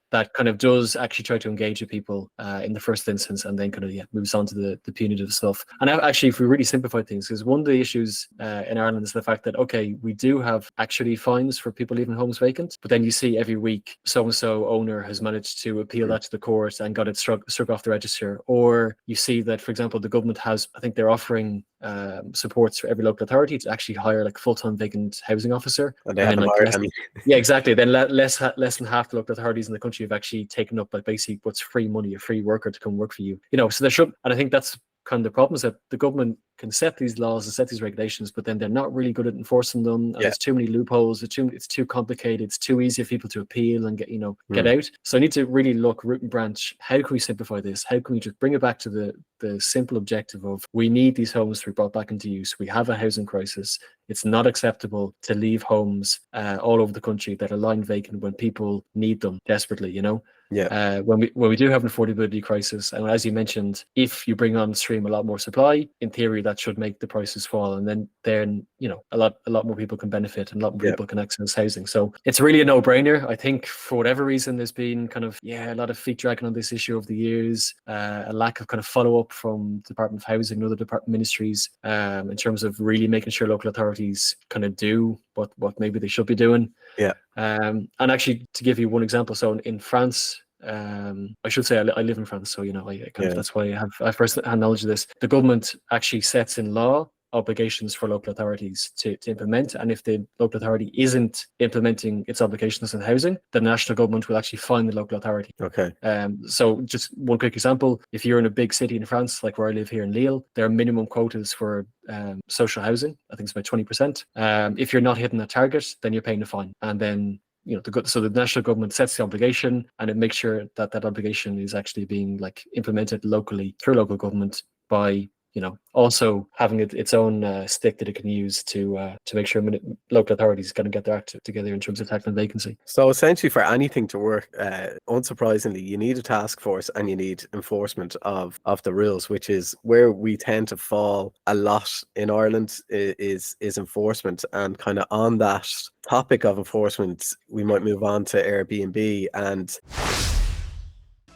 That kind of does actually try to engage with people in the first instance, and then kind of moves on to the punitive stuff. And actually, if we really simplify things, because one of the issues in Ireland is the fact that, okay, we do have actually fines for people leaving homes vacant, but then you see every week so-and-so owner has managed to appeal that to the court and got it struck off the register. Or you see that, for example, the government has, I think they're offering supports for every local authority to actually hire like a full-time vacant housing officer. And they haven't hired any. Yeah, exactly. Then less than half the local authorities in the country have actually taken up like basically what's free money, a free worker to come work for you. You know, so there should, and I think that's kind of the problem, is that the government can set these laws and set these regulations, but then they're not really good at enforcing them. And there's too many loopholes. It's too complicated. It's too easy for people to appeal and get out. So I need to really look root and branch. How can we simplify this? How can we just bring it back to the simple objective of, we need these homes to be brought back into use. We have a housing crisis. It's not acceptable to leave homes all over the country that are lying vacant when people need them desperately, you know? When we do have an affordability crisis, and as you mentioned, if you bring on stream a lot more supply, in theory that should make the prices fall, and then you know, a lot more people can benefit, and a lot more people can access housing. So it's really a no-brainer. I think for whatever reason, there's been kind of a lot of feet dragging on this issue over the years, a lack of kind of follow-up from Department of Housing and other department ministries in terms of really making sure local authorities kind of do what maybe they should be doing. And actually, to give you one example, so in France, I should say I live in France, so you know, that's why I have first-hand knowledge of this. The government actually sets in law obligations for local authorities to implement, and if the local authority isn't implementing its obligations in housing, the national government will actually fine the local authority. So just one quick example: if you're in a big city in France, like where I live here in Lille, there are minimum quotas for social housing. I think it's about 20%. If you're not hitting that target, then you're paying a fine, and then so the national government sets the obligation, and it makes sure that that obligation is actually being like implemented locally through local government by also having its own stick that it can use to make sure local authorities going to get their act together in terms of tackling vacancy. So essentially, for anything to work, unsurprisingly, you need a task force and you need enforcement of the rules, which is where we tend to fall a lot in Ireland is enforcement. And kind of on that topic of enforcement, we might move on to Airbnb. And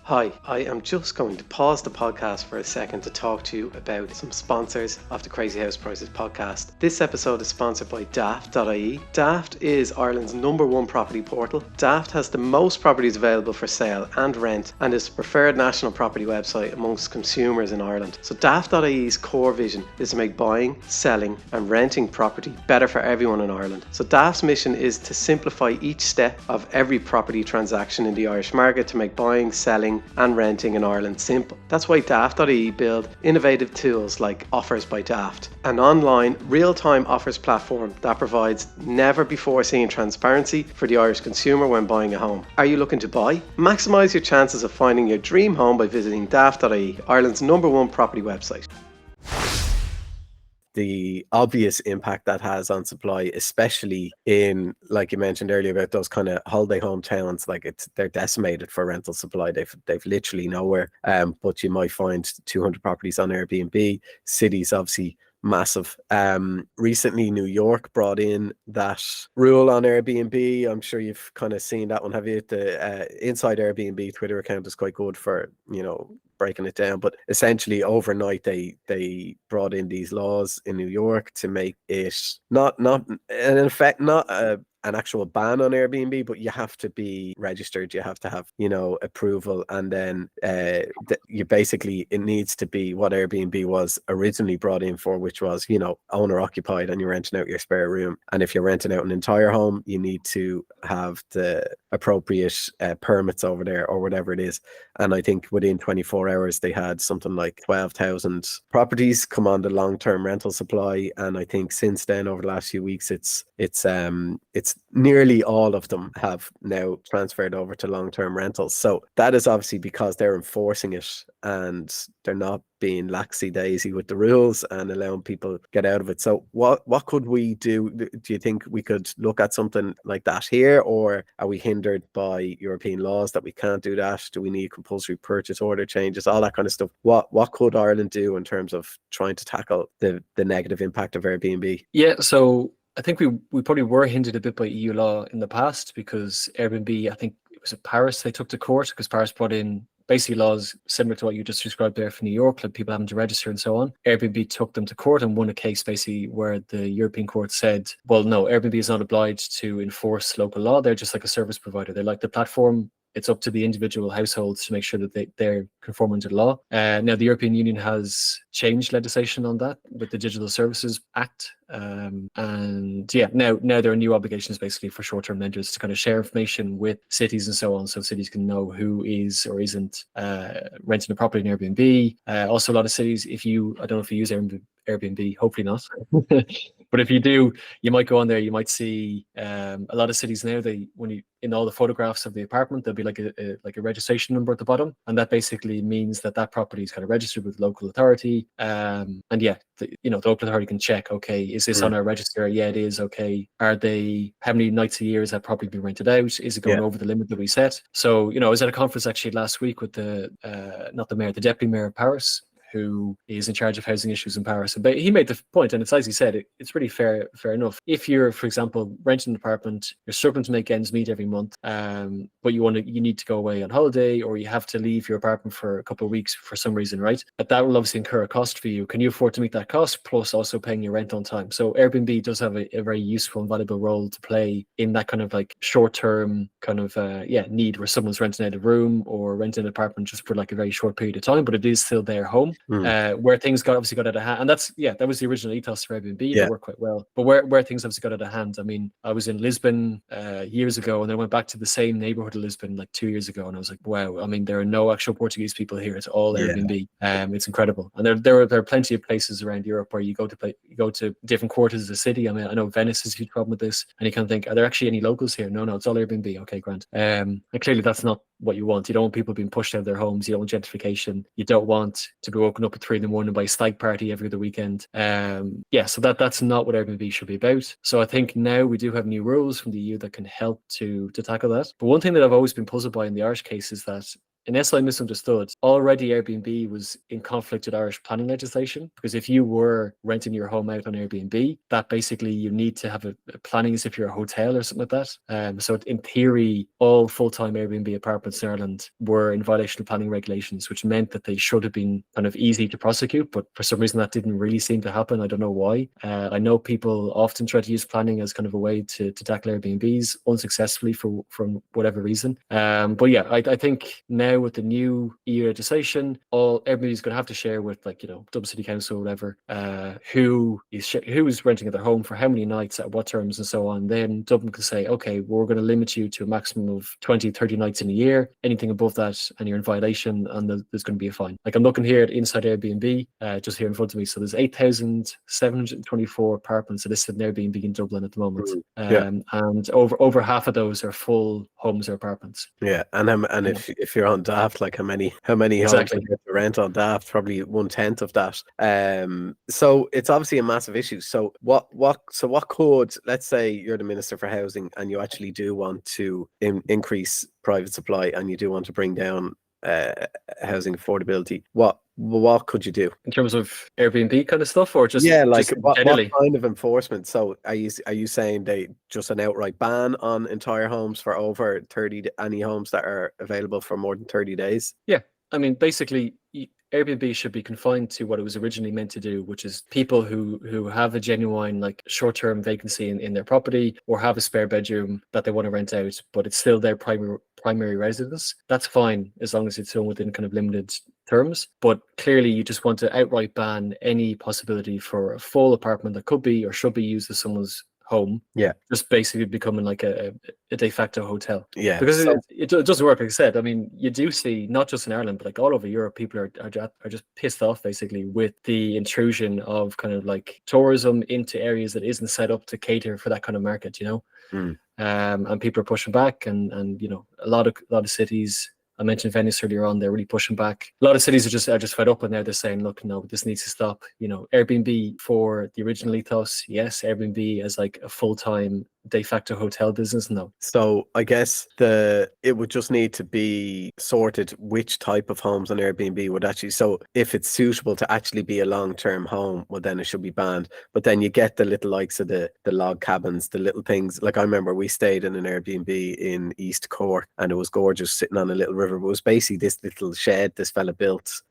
Hi, I am just going to pause the podcast for a second to talk to you about some sponsors of the Crazy House Prices podcast. This episode is sponsored by Daft.ie. Daft is Ireland's #1 property portal. Daft has the most properties available for sale and rent and is the preferred national property website amongst consumers in Ireland. So Daft.ie's core vision is to make buying, selling and renting property better for everyone in Ireland. So Daft's mission is to simplify each step of every property transaction in the Irish market to make buying, selling and renting in Ireland simple. That's why Daft.ie build innovative tools like Offers by Daft, an online real-time offers platform that provides never before seen transparency for the Irish consumer when buying a home. Are you looking to buy? Maximise your chances of finding your dream home by visiting Daft.ie, Ireland's #1 property website. The obvious impact that has on supply, especially in, like you mentioned earlier, about those kind of holiday home towns, like they're decimated for rental supply. They've literally nowhere. But you might find 200 properties on Airbnb. Cities obviously massive. Recently New York brought in that rule on Airbnb. I'm sure you've kind of seen that one, have you? The Inside Airbnb Twitter account is quite good for, breaking it down, but essentially overnight they brought in these laws in New York to make it not in effect not an actual ban on Airbnb, but you have to be registered, you have to have approval, and then you basically, it needs to be what Airbnb was originally brought in for, which was owner occupied, and you're renting out your spare room. And if you're renting out an entire home, you need to have the appropriate permits over there or whatever it is. And I think within 24 hours they had something like 12,000 properties come on the long-term rental supply. And I think since then, over the last few weeks, it's nearly all of them have now transferred over to long-term rentals. So that is obviously because they're enforcing it and they're not being laxy-daisy with the rules and allowing people get out of it. So what could we do? Do you think we could look at something like that here, or are we hindered by European laws that we can't do that? Do we need compulsory purchase order changes, all that kind of stuff? What could Ireland do in terms of trying to tackle the negative impact of Airbnb? Yeah, so I think we probably were hindered a bit by EU law in the past, because Airbnb, I think it was at Paris, they took to court because Paris brought in basically laws similar to what you just described there from New York, like people having to register and so on. Airbnb took them to court and won a case basically where the European court said, well, no, Airbnb is not obliged to enforce local law. They're just like a service provider. They're like the platform. It's up to the individual households to make sure that they're conforming to the law. Now, the European Union has changed legislation on that with the Digital Services Act. And yeah, now there are new obligations basically for short-term lenders to kind of share information with cities and so on, so cities can know who is or isn't renting a property in Airbnb. Also, a lot of cities, I don't know if you use Airbnb, hopefully not. But if you do, you might go on there, you might see a lot of cities now, in all the photographs of the apartment, there'll be like a registration number at the bottom. And that basically means that property is kind of registered with the local authority. And yeah, the local authority can check, okay, is this on our register? Yeah, it is. Okay. How many nights a year is that property being rented out? Is it going over the limit that we set? So, I was at a conference actually last week with not the mayor, the deputy mayor of Paris, who is in charge of housing issues in Paris. But he made the point, and it's as he said, it's really fair enough. If you're, for example, renting an apartment, you're struggling to make ends meet every month, but you need to go away on holiday, or you have to leave your apartment for a couple of weeks for some reason, right? But that will obviously incur a cost for you. Can you afford to meet that cost, plus also paying your rent on time? So Airbnb does have a very useful and valuable role to play in that kind of like short-term kind of need, where someone's renting out a room or renting an apartment just for like a very short period of time, but it is still their home. Where things obviously got out of hand, and that was the original ethos for Airbnb. They work quite well, but where things obviously got out of hand. I mean, I was in Lisbon years ago, and then I went back to the same neighborhood of Lisbon like 2 years ago, and I was like, wow. I mean, there are no actual Portuguese people here; it's all Airbnb. It's incredible, and there are plenty of places around Europe where you go to different quarters of the city. I mean, I know Venice has a huge problem with this, and you kind of think, are there actually any locals here? No, it's all Airbnb. Okay, grand. And clearly that's not what you want. You don't want people being pushed out of their homes. You don't want gentrification. You don't want to be woken up at 3 a.m. by a stag party every other weekend. So that's not what Airbnb should be about. So I think now we do have new rules from the EU that can help to tackle that. But one thing that I've always been puzzled by in the Irish case is that unless I misunderstood, already Airbnb was in conflict with Irish planning legislation, because if you were renting your home out on Airbnb, that basically you need to have a planning as if you're a hotel or something like that. So in theory, all full-time Airbnb apartments in Ireland were in violation of planning regulations, which meant that they should have been kind of easy to prosecute. But for some reason, that didn't really seem to happen. I don't know why. I know people often try to use planning as kind of a way to tackle Airbnbs unsuccessfully from whatever reason. But yeah, I think now with the new EU legislation, everybody's going to have to share with, like, Dublin City Council or whatever, who is renting their home for how many nights at what terms and so on. Then Dublin can say, okay, we're going to limit you to a maximum of 20, 30 nights in a year. Anything above that and you're in violation, and there's going to be a fine. Like, I'm looking here at Inside Airbnb, just here in front of me. So there's 8,724 apartments listed in Airbnb in Dublin at the moment. Yeah. And over half of those are full homes or apartments. Yeah, and if you're on Daft, like how many homes Exactly. you get to rent on Daft? Probably 1/10 of that. So it's obviously a massive issue. So what could, let's say you're the Minister for Housing and you actually do want to increase private supply and you do want to bring down housing affordability, what could you do In terms of Airbnb kind of stuff, or just yeah, like what generally? kind of enforcement? So are you saying they just an outright ban on entire homes for over 30, any homes that are available for more than 30 days? Yeah, I mean, basically, Airbnb should be confined to what it was originally meant to do, which is people who have a genuine, like, short-term vacancy in their property, or have a spare bedroom that they want to rent out, but it's still their primary residence. That's fine as long as it's done within kind of limited terms. But clearly, you just want to outright ban any possibility for a full apartment that could be or should be used as someone's home, Yeah, just basically becoming like a de facto hotel. yeah. Because So it doesn't work, like I said. I mean, you do see, not just in Ireland, but like all over Europe, people are just pissed off basically with the intrusion of kind of like tourism into areas that isn't set up to cater for that kind of market, mm. and people are pushing back, and a lot of cities. I mentioned Venice earlier on. They're really pushing back. A lot of cities are just fed up, and now they're saying, "Look, no, this needs to stop." Airbnb for the original ethos, yes. Airbnb as like a full-time de facto hotel business, no. So I guess it would just need to be sorted which type of homes on Airbnb would actually. So if it's suitable to actually be a long-term home, well then it should be banned. But then you get the little likes of the log cabins, the little things. Like I remember we stayed in an Airbnb in East Cork, and it was gorgeous, sitting on a little river. But it was basically this little shed this fella built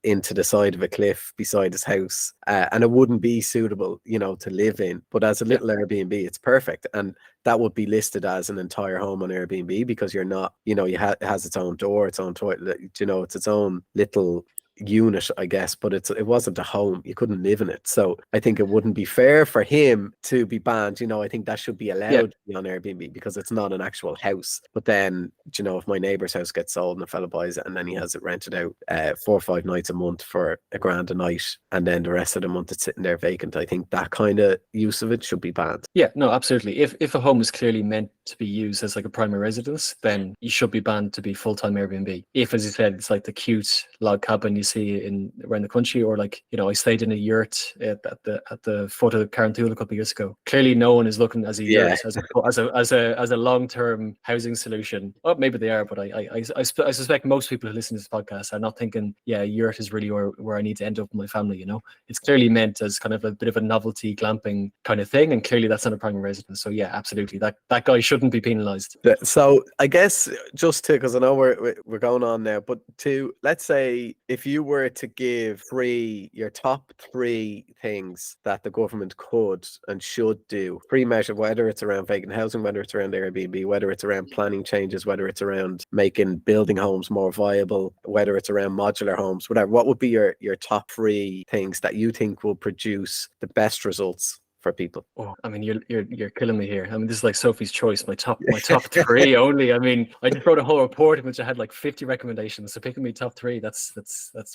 into the side of a cliff beside his house, and it wouldn't be suitable, to live in. But as a Yeah. little Airbnb, it's perfect, and that would be listed as an entire home on Airbnb because you're not, it has its own door, its own toilet, it's its own little unit, I guess, but it wasn't a home. You couldn't live in it. So I think it wouldn't be fair for him to be banned. I think that should be Yeah. allowed to be on Airbnb because it's not an actual house. But then, if my neighbour's house gets sold and a fella buys it and then he has it rented out 4 or 5 nights a month for £1,000 a night, and then the rest of the month it's sitting there vacant, I think that kind of use of it should be banned. Yeah, no, absolutely. If a home is clearly meant to be used as like a primary residence, then you should be banned to be full-time Airbnb. If, as you said, it's like the cute log cabin you see around the country, or like, I stayed in a yurt at the foot of Carrantula a couple of years ago. Clearly, no one is looking as a yurt as a long-term housing solution. Oh, maybe they are, but I suspect most people who listen to this podcast are not thinking, yeah, a yurt is really where I need to end up with my family. It's clearly meant as kind of a bit of a novelty glamping kind of thing, and clearly that's not a primary residence. So yeah, absolutely, that guy shouldn't be penalized. So I guess just to, because I know we're going on now, but to, let's say if you were to give your top 3 things that the government could and should do, pre-measure, whether it's around vacant housing, whether it's around Airbnb, whether it's around planning changes, whether it's around making building homes more viable, whether it's around modular homes, whatever, what would be your top 3 things that you think will produce the best results for people? Oh, I mean, you're killing me here. I mean, this is like Sophie's Choice. My top 3 only. I mean, I just wrote a whole report in which I had like 50 recommendations. So picking me top 3, that's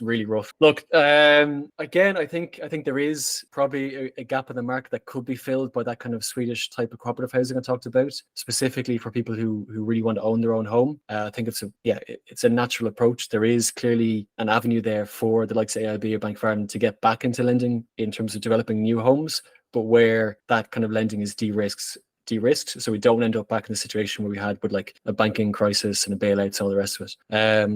really rough. Look, again, I think there is probably a gap in the market that could be filled by that kind of Swedish type of cooperative housing I talked about, specifically for people who really want to own their own home. I think it's a natural approach. There is clearly an avenue there for the likes of AIB or Bank of Ireland to get back into lending in terms of developing new homes, but where that kind of lending is de-risked de-risked, so we don't end up back in the situation where we had with like a banking crisis and a bailouts and all the rest of it.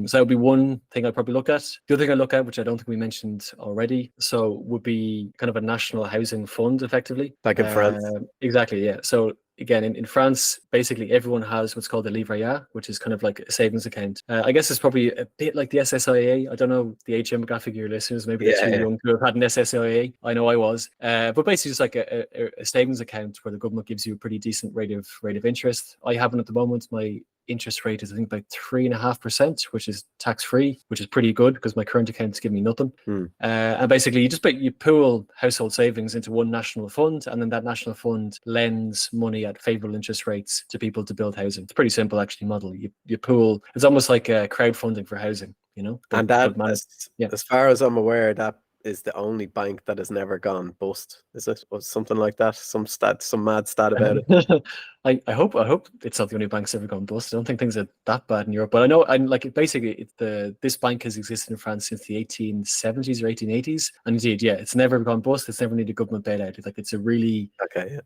So that would be one thing I'd probably look at. The other thing I look at, which I don't think we mentioned already, so would be kind of a national housing fund, effectively. Like in France. Exactly, yeah. So again, in France, basically everyone has what's called the livret A, which is kind of like a savings account. I guess it's probably a bit like the SSIA. I don't know the age demographic of your listeners. Maybe they're too young to have had an SSIA. I know I was. But basically just like a savings account where the government gives you a pretty decent rate of interest. I haven't at the moment. My interest rate is I think about 3.5%, which is tax free, which is pretty good because my current account's giving me nothing. And basically you pool household savings into one national fund, and then that national fund lends money at favorable interest rates to people to build housing. It's a pretty simple actually model. You pool. It's almost like crowdfunding for housing, you know. And that, as far as I'm aware, that is the only bank that has never gone bust. Is it, or something like that? Some mad stat about it. I hope it's not the only bank's ever gone bust. I don't think things are that bad in Europe, but I know basically this bank has existed in France since the 1870s or 1880s, and indeed, yeah, it's never gone bust. It's never needed government bailout. It's a really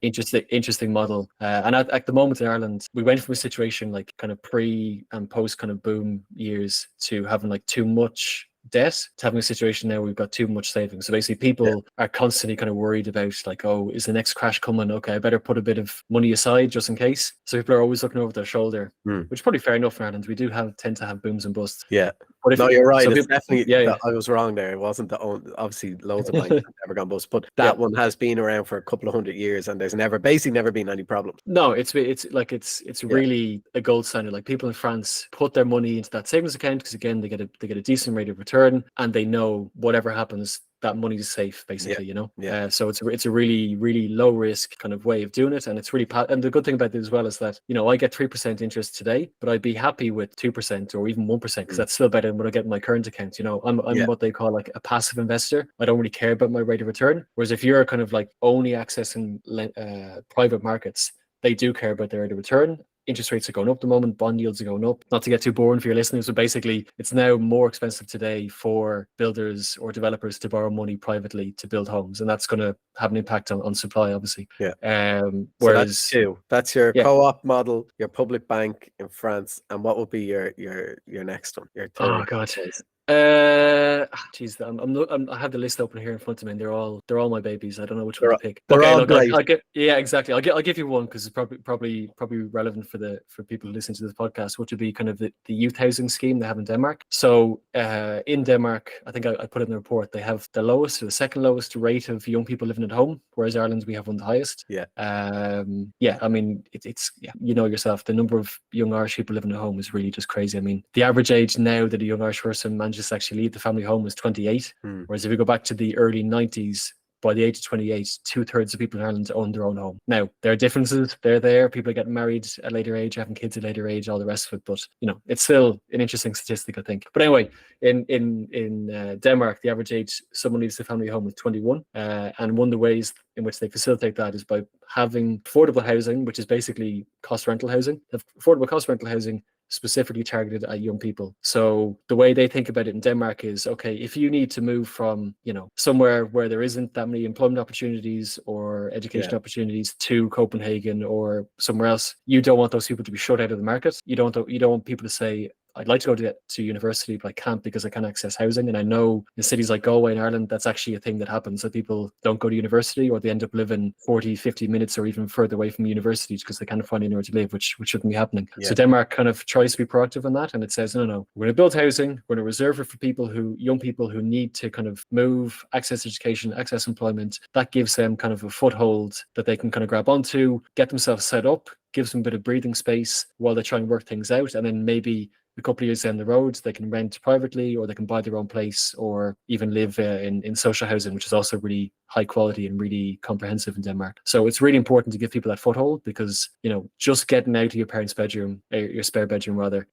interesting model. And at the moment in Ireland, we went from a situation like kind of pre and post kind of boom years to having like too much debt to having a situation now where we've got too much savings. So basically people are constantly kind of worried about like, oh, is the next crash coming? Okay, I better put a bit of money aside just in case. So people are always looking over their shoulder, which is probably fair enough in Ireland. We do tend to have booms and busts. Yeah. But no, you're right. So it's definitely, I was wrong there. It wasn't the only, obviously loads of banks have never gone bust, but that one has been around for a couple of 100 years and there's basically never been any problems. No, it's really a gold standard. Like people in France put their money into that savings account because again, they get a decent rate of return and they know whatever happens, that money is safe, basically, you know. So it's a really, really low risk kind of way of doing it, and it's really and the good thing about it as well is that, you know, I get 3% interest today, but I'd be happy with 2% or even 1% because that's still better than what I get in my current account. You know, I'm what they call like a passive investor. I don't really care about my rate of return. Whereas if you're kind of like only accessing private markets, they do care about their rate of return. Interest rates are going up at the moment, bond yields are going up. Not to get too boring for your listeners, but basically it's now more expensive today for builders or developers to borrow money privately to build homes, and that's going to have an impact on supply, obviously. Whereas so that's your co-op model, your public bank in France, and what would be your next one? Your third? Oh God. Geez, I have the list open here in front of me, and they're all my babies. I don't know which one to pick. Okay, look, exactly. I'll give you one because it's probably relevant for people listening to this podcast, which would be kind of the youth housing scheme they have in Denmark. So in Denmark, I think I put it in the report, they have the lowest or the second lowest rate of young people living at home, whereas Ireland we have one of the highest. I mean it's you know yourself, the number of young Irish people living at home is really just crazy. I mean, the average age now that a young Irish person manages to actually leave the family home is 28, whereas if we go back to the early 90s, by the age of 28, 2/3 of people in Ireland own their own home. Now, there are differences. They're there. People are getting married at a later age, having kids at a later age, all the rest of it. But, you know, it's still an interesting statistic, I think. But anyway, in Denmark, the average age someone leaves the family home is 21. And one of the ways in which they facilitate that is by having affordable housing, which is basically cost rental housing. Affordable cost rental housing specifically targeted at young people. So the way they think about it in Denmark is, okay, if you need to move from, you know, somewhere where there isn't that many employment opportunities or education opportunities to Copenhagen or somewhere else, you don't want those people to be shut out of the market. You don't want people to say, I'd like to go to university, but I can't because I can't access housing. And I know in cities like Galway in Ireland, that's actually a thing that happens. That people don't go to university or they end up living 40, 50 minutes or even further away from universities because they can't find anywhere to live, which shouldn't be happening. So Denmark kind of tries to be proactive on that. And it says, no, we're going to build housing. We're going to reserve it for young people who need to kind of move, access education, access employment. That gives them kind of a foothold that they can kind of grab onto, get themselves set up, gives them a bit of breathing space while they try and work things out. And then maybe a couple of years down the road, they can rent privately or they can buy their own place or even live in social housing, which is also really high quality and really comprehensive in Denmark. So it's really important to give people that foothold because, you know, just getting out of your parents' bedroom, your spare bedroom rather,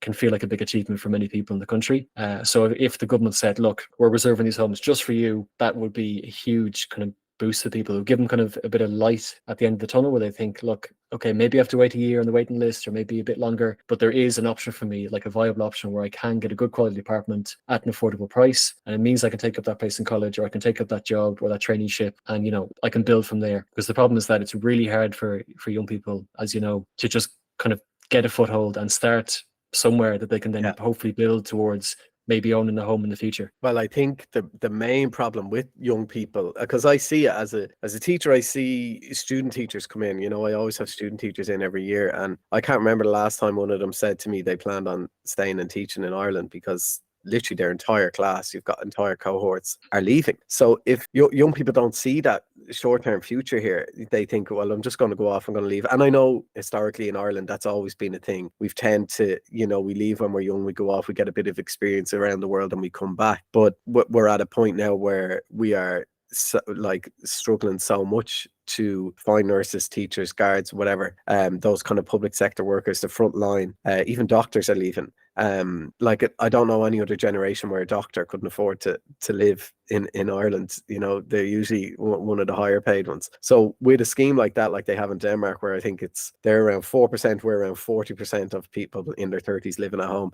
can feel like a big achievement for many people in the country. So if the government said, look, we're reserving these homes just for you, that would be a huge kind of boost to people, who give them kind of a bit of light at the end of the tunnel, where they think, look, okay, maybe I have to wait a year on the waiting list, or maybe a bit longer, but there is an option for me, like a viable option where I can get a good quality apartment at an affordable price. And it means I can take up that place in college, or I can take up that job or that traineeship, and, you know, I can build from there. Because the problem is that it's really hard for young people, as you know, to just kind of get a foothold and start somewhere that they can then hopefully build towards maybe owning a home in the future. Well, I think the main problem with young people, because I see it as a teacher, I see student teachers come in. You know, I always have student teachers in every year, and I can't remember the last time one of them said to me they planned on staying and teaching in Ireland, because literally their entire class, you've got entire cohorts, are leaving. So if young people don't see that short-term future here, they think, well, I'm just going to go off, I'm going to leave. And I know historically in Ireland that's always been a thing. We've tend to, you know, we leave when we're young, we go off, we get a bit of experience around the world, and we come back. But we're at a point now where we are struggling so much to find nurses, teachers, guards, whatever, those kind of public sector workers, the front line. Even doctors are leaving. I don't know any other generation where a doctor couldn't afford to live in Ireland. You know, they're usually one of the higher paid ones. So with a scheme like that, like they have in Denmark, where I think they're around 4%, we're around 40% of people in their 30s living at home.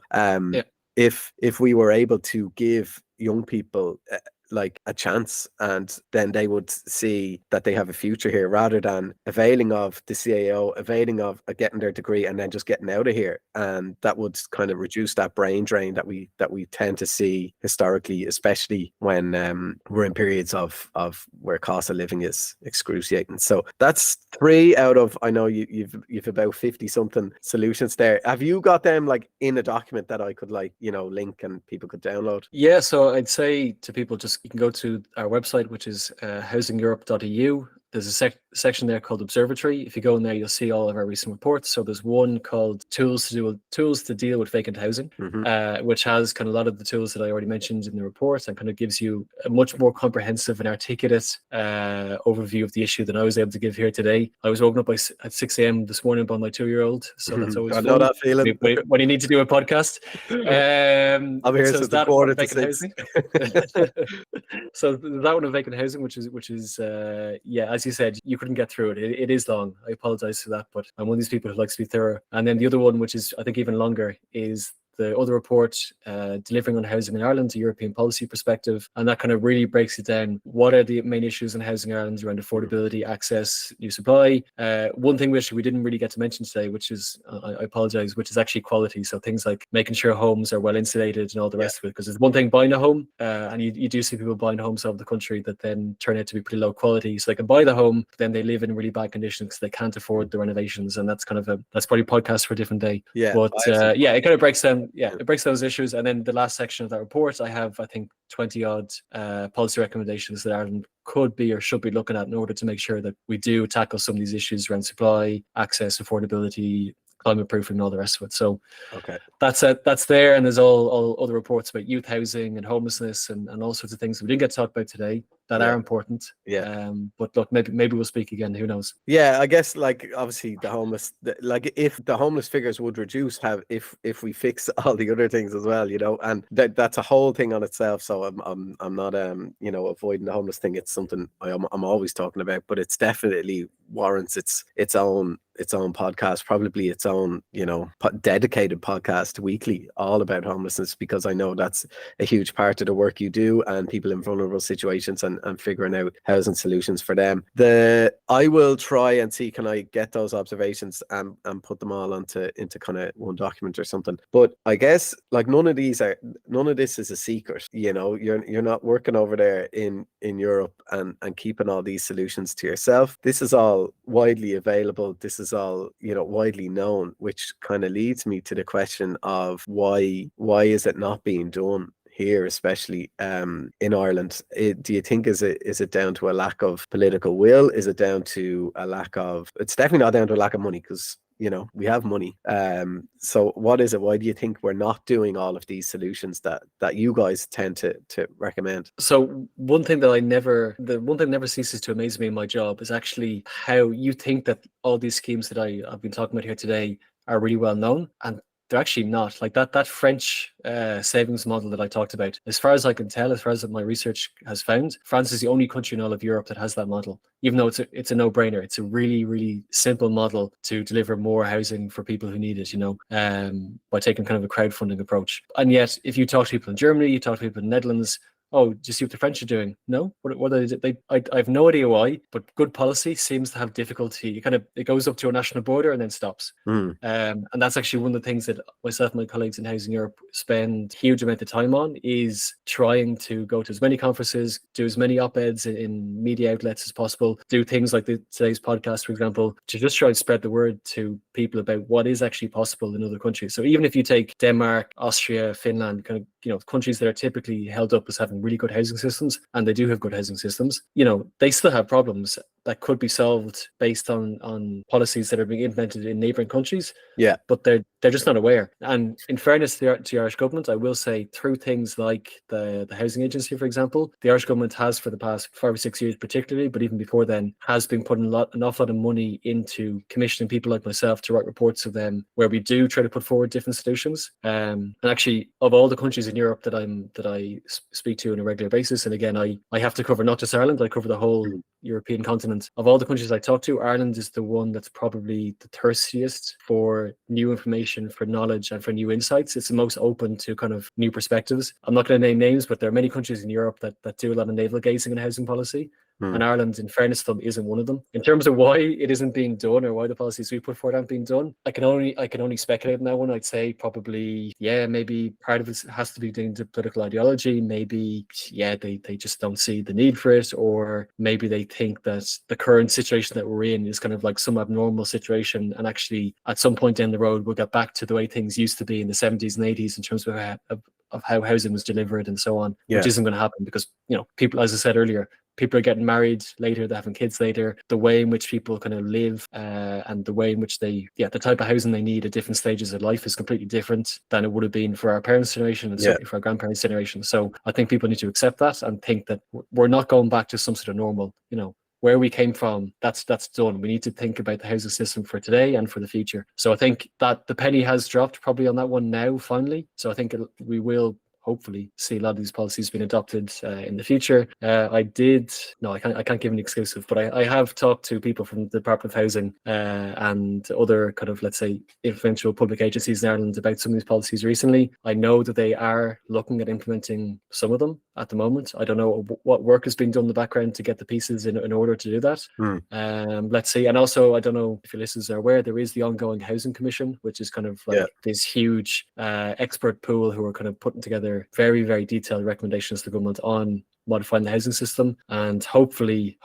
If we were able to give young people like a chance, and then they would see that they have a future here, rather than availing of the CAO, availing of getting their degree and then just getting out of here. And that would kind of reduce that brain drain that we tend to see historically, especially when we're in periods of where cost of living is excruciating. So that's 3 out of, I know you've about 50 something solutions there. Have you got them like in a document that I could link and people could download? Yeah, so I'd say to people, just you can go to our website, which is housingeurope.eu. There's a section there called Observatory. If you go in there, you'll see all of our recent reports. So there's one called Tools to Deal with Vacant Housing, which has kind of a lot of the tools that I already mentioned in the report, and kind of gives you a much more comprehensive and articulate overview of the issue than I was able to give here today. I was woken up at 6 a.m. this morning by my 2-year-old, so that's always fun. I know that feeling. When you need to do a podcast. I'm here since the quarter to 6. So that one of vacant housing, which is as you said, you couldn't get through it. It is long. I apologize for that, but I'm one of these people who likes to be thorough. And then the other one, which is I think even longer, is the other report, Delivering on Housing in Ireland, a European policy perspective. And that kind of really breaks it down. What are the main issues in housing in Ireland around affordability, access, new supply? One thing which we didn't really get to mention today, which is, I apologize, which is actually quality. So things like making sure homes are well insulated and all the rest of it. Because it's one thing buying a home, and you do see people buying homes over the country that then turn out to be pretty low quality. So they can buy the home, but then they live in really bad conditions because they can't afford the renovations. And that's kind of that's probably a podcast for a different day. Yeah. But it kind of breaks down. Yeah, it breaks those issues. And then the last section of that report, I have, I think, 20 odd policy recommendations that Ireland could be or should be looking at in order to make sure that we do tackle some of these issues around supply, access, affordability, climate proofing, and all the rest of it. So that's there. And there's all other reports about youth housing and homelessness and all sorts of things we didn't get to talk about today that are important. But look, maybe we'll speak again. Who knows? Yeah, I guess obviously the homeless, if the homeless figures would reduce, if we fix all the other things as well, and that's a whole thing on itself. So I'm not avoiding the homeless thing. It's something I'm always talking about, but it's definitely warrants its own podcast, probably its own dedicated podcast weekly, all about homelessness, because I know that's a huge part of the work you do, and people in vulnerable situations and figuring out housing solutions for them. I will try and see, can I get those observations and put them all into kind of one document or something. But I guess none of this is a secret. You're not working over there in Europe and keeping all these solutions to yourself. This is all widely available. This is all widely known, which kind of leads me to the question of why is it not being done here, especially in Ireland? Do you think is it down to a lack of political will? Is it down to a lack of? It's definitely not down to a lack of money, because we have money. So what is it? Why do you think we're not doing all of these solutions that you guys tend to recommend? So one thing that never ceases to amaze me in my job is actually how you think that all these schemes that I've been talking about here today are really well known, and they're actually not. Like that French savings model that I talked about. As far as I can tell, as far as my research has found, France is the only country in all of Europe that has that model. Even though it's a no-brainer, it's a really, really simple model to deliver more housing for people who need it. By taking kind of a crowdfunding approach. And yet, if you talk to people in Germany, you talk to people in the Netherlands, oh, do you see what the French are doing? No, what are they? I have no idea why, but good policy seems to have difficulty. It goes up to a national border and then stops. Mm. And that's actually one of the things that myself and my colleagues in Housing Europe spend huge amount of time on, is trying to go to as many conferences, do as many op-eds in media outlets as possible, do things like today's podcast, for example, to just try and spread the word to people about what is actually possible in other countries. So even if you take Denmark, Austria, Finland, kind of countries that are typically held up as having really good housing systems, and they do have good housing systems, they still have problems that could be solved based on policies that are being implemented in neighbouring countries. Yeah. But they're just not aware. And in fairness to the Irish government, I will say, through things like the housing agency, for example, the Irish government has, for the past 5 or 6 years particularly, but even before then, has been putting an awful lot of money into commissioning people like myself to write reports of them, where we do try to put forward different solutions. And actually, of all the countries in Europe that I speak to on a regular basis, and again, I have to cover not just Ireland, I cover the whole European continent. Of all the countries I talk to, Ireland is the one that's probably the thirstiest for new information, for knowledge, and for new insights. It's the most open to kind of new perspectives. I'm not going to name names, but there are many countries in Europe that do a lot of navel gazing in housing policy. And Ireland, in fairness to them, isn't one of them. In terms of why it isn't being done, or why the policies we put forward aren't being done, I can only speculate on that one. I'd say probably, maybe part of it has to be doing to political ideology. Maybe, they just don't see the need for it, or maybe they think that the current situation that we're in is kind of like some abnormal situation, and actually at some point down the road we'll get back to the way things used to be in the 70s and 80s in terms of how housing was delivered and so on, which isn't going to happen because, people, as I said earlier, people are getting married later, they're having kids later. The way in which people kind of live and the way in which the type of housing they need at different stages of life is completely different than it would have been for our parents' generation and certainly for our grandparents' generation. So I think people need to accept that and think that we're not going back to some sort of normal, where we came from, that's done. We need to think about the housing system for today and for the future. So I think that the penny has dropped probably on that one now, finally. So I think we will hopefully see a lot of these policies being adopted in the future. I can't give an exclusive, but I have talked to people from the Department of Housing and other kind of, let's say, influential public agencies in Ireland about some of these policies recently. I know that they are looking at implementing some of them at the moment. I don't know what work is being done in the background to get the pieces in order to do that. Let's see. And also, I don't know if your listeners are aware, there is the ongoing Housing Commission, which is kind of like this huge expert pool who are kind of putting together very, very detailed recommendations to the government on modifying the housing system, and hopefully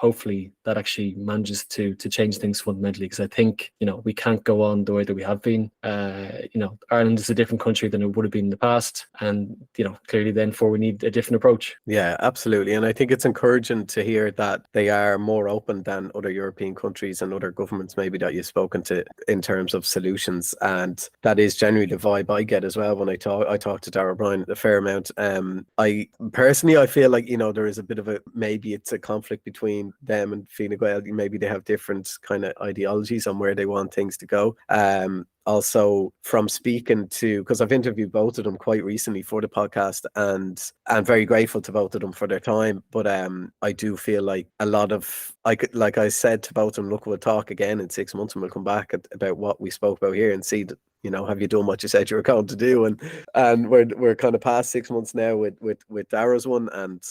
that actually manages to change things fundamentally, because I think we can't go on the way that we have been. Ireland is a different country than it would have been in the past, and clearly therefore we need a different approach. Yeah, absolutely. And I think it's encouraging to hear that they are more open than other European countries and other governments maybe that you've spoken to in terms of solutions, and that is generally the vibe I get as well when I talk to Dara O'Brien a fair amount. I feel like there is a bit of maybe it's a conflict between them and Fine Gael. Maybe they have different kind of ideologies on where they want things to go. Also, from speaking to, because I've interviewed both of them quite recently for the podcast, and I'm very grateful to both of them for their time. But I do feel like a lot of, like I said to both of them, look, we'll talk again in 6 months and we'll come back about what we spoke about here and see that, have you done what you said you were going to do? And we're kind of past 6 months now with Dara's one, and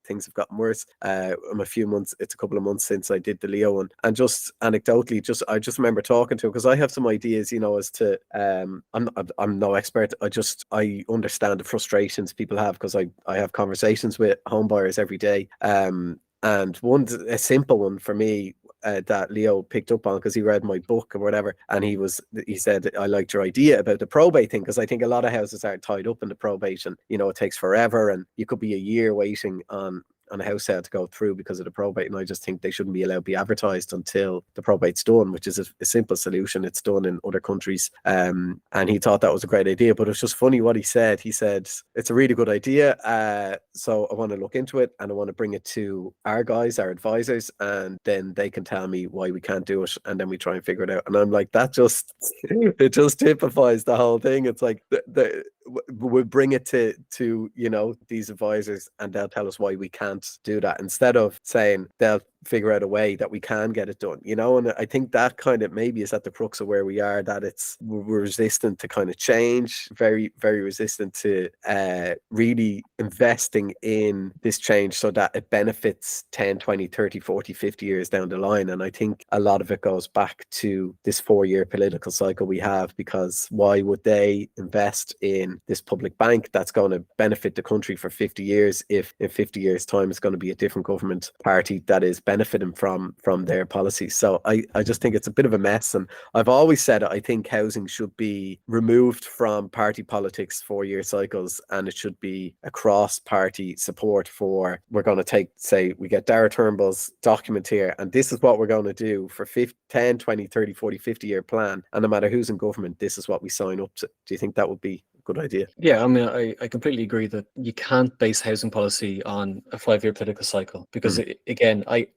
things have gotten worse. It's a couple of months since I did the Leo one, and just anecdotally, I just remember talking to him because I have some ideas, as to I'm no expert. I understand the frustrations people have because I have conversations with home buyers every day. And a simple one for me that Leo picked up on because he read my book or whatever, and he said, I liked your idea about the probate thing, because I think a lot of houses are tied up in the probate, and it takes forever, and you could be a year waiting on on a house sale to go through because of the probate, and I just think they shouldn't be allowed to be advertised until the probate's done, which is a simple solution. It's done in other countries, and he thought that was a great idea. But it's just funny what he said. He said it's a really good idea, so I want to look into it and I want to bring it to our guys, our advisors, and then they can tell me why we can't do it, and then we try and figure it out. And I'm like, that just it just typifies the whole thing. It's like we'll bring it to these advisors, and they'll tell us why we can't do that, instead of saying they'll figure out a way that we can get it done, and I think that kind of maybe is at the crux of where we are, that we're resistant to kind of change, very, very resistant to really investing in this change so that it benefits 10, 20, 30, 40, 50 years down the line. And I think a lot of it goes back to this 4-year political cycle we have, because why would they invest in this public bank that's going to benefit the country for 50 years if in 50 years time it's going to be a different government party that is benefiting from their policies? So I just think it's a bit of a mess, and I've always said I think housing should be removed from party politics 4-year cycles, and it should be a cross-party support for, we're going to take, say we get Dara Turnbull's document here, and this is what we're going to do for 10, 20, 30, 40, 50-year plan, and no matter who's in government, this is what we sign up to. Do you think that would be good idea? Yeah, I mean, I completely agree that you can't base housing policy on a 5-year political cycle, because again, I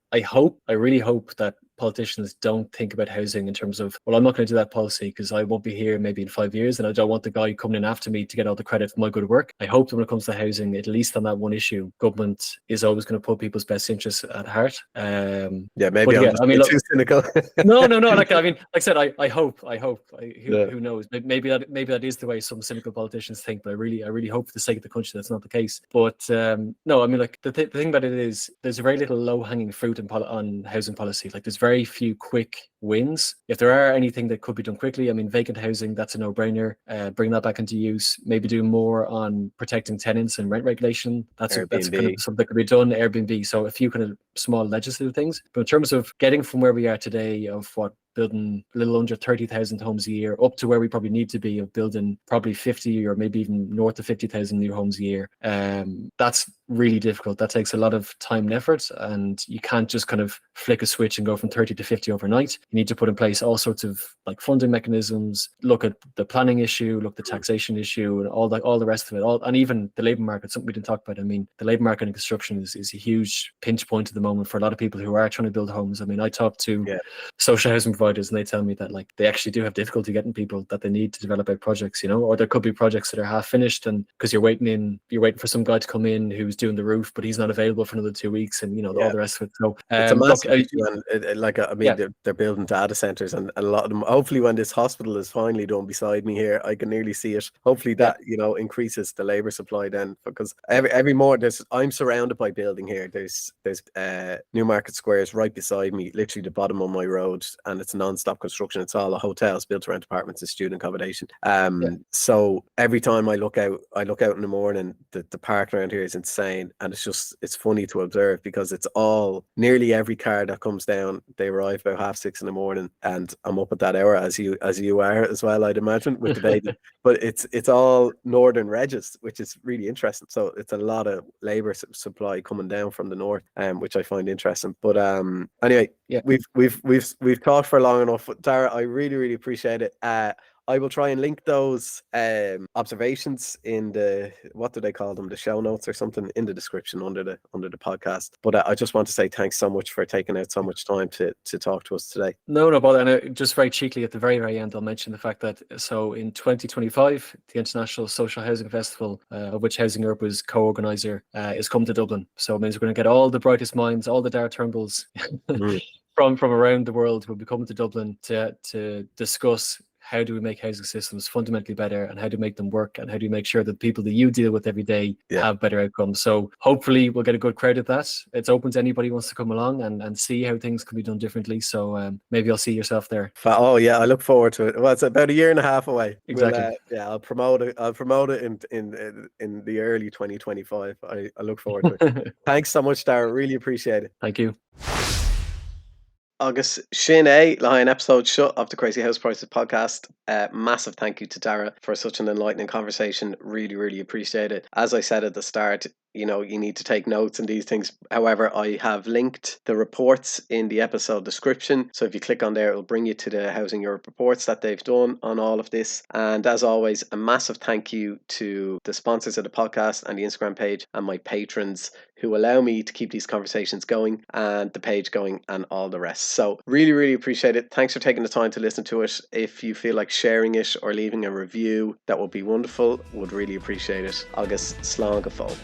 really hope that politicians don't think about housing in terms of, well, I'm not going to do that policy because I won't be here maybe in 5 years, and I don't want the guy coming in after me to get all the credit for my good work. I hope that when it comes to housing, at least on that one issue, government is always going to put people's best interests at heart. Yeah, maybe I'm just too cynical. No. Like I said, I hope. Who knows? Maybe that is the way some cynical politicians think. But I really hope for the sake of the country that's not the case. But no, I mean, like the thing about it is, there's very little low hanging fruit on housing policy. Like there's very few quick wins. If there are anything that could be done quickly, I mean, vacant housing, that's a no-brainer. Bring that back into use. Maybe do more on protecting tenants and rent regulation. That's kind of something that could be done. Airbnb. So a few kind of small legislative things. But in terms of getting from where we are today of building a little under 30,000 homes a year up to where we probably need to be of building probably 50 or maybe even north of 50,000 new homes a year. That's really difficult. That takes a lot of time and effort, and you can't just kind of flick a switch and go from 30 to 50 overnight. You need to put in place all sorts of like funding mechanisms, look at the planning issue, look at the taxation issue, and all the rest of it. And even the labour market, something we didn't talk about. I mean, the labour market in construction is a huge pinch point at the moment for a lot of people who are trying to build homes. I mean, I talk to social housing providers, and they tell me that like they actually do have difficulty getting people that they need to develop out projects, or there could be projects that are half finished, and because you're waiting for some guy to come in who's doing the roof, but he's not available for another 2 weeks, and all the rest of it. So it's a massive issue, they're building data centers, and a lot of them, hopefully when this hospital is finally done beside me here, I can nearly see it. Hopefully that increases the labor supply then, because every more I'm surrounded by building here. There's Newmarket Squares right beside me, literally the bottom of my road, and it's non-stop construction. It's all hotels built around apartments and student accommodation. So every time I look out in the morning, the park around here is insane, and it's funny to observe, because it's all, nearly every car that comes down, they arrive about 6:30 in the morning, and I'm up at that hour as you are as well, I'd imagine, with the baby. But it's all northern regs, which is really interesting. So it's a lot of labor supply coming down from the north, which I find interesting. But anyway, we've talked for long enough. Dara, I really, really appreciate it. I will try and link those observations in the, what do they call them, the show notes or something, in the description under the podcast. But I just want to say thanks so much for taking out so much time to talk to us today. No bother. And just very cheekily at the very, very end, I'll mention the fact that so in 2025, the International Social Housing Festival, of which Housing Europe is co-organizer, is coming to Dublin. So it means we're going to get all the brightest minds, all the Dara Turnbulls from around the world will be coming to Dublin to discuss how do we make housing systems fundamentally better, and how do we make them work, and how do we make sure that people that you deal with every day have better outcomes. So hopefully we'll get a good crowd at that. It's open to anybody who wants to come along and see how things can be done differently. So maybe I'll see yourself there. Oh yeah, I look forward to it. Well, it's about a year and a half away. Exactly. I'll promote it in the early 2025. I look forward to it. Thanks so much, Dara. Really appreciate it. Thank you. Agus sin é le an episode shut of the Crazy House Prices podcast. Massive thank you to Dara for such an enlightening conversation. Really, really appreciate it. As I said at the start, you need to take notes and these things. However, I have linked the reports in the episode description. So if you click on there, it'll bring you to the Housing Europe reports that they've done on all of this. And as always, a massive thank you to the sponsors of the podcast and the Instagram page and my patrons who allow me to keep these conversations going and the page going and all the rest. So really, really appreciate it. Thanks for taking the time to listen to it. If you feel like sharing it or leaving a review, that would be wonderful. Would really appreciate it. Agus slán go fóill.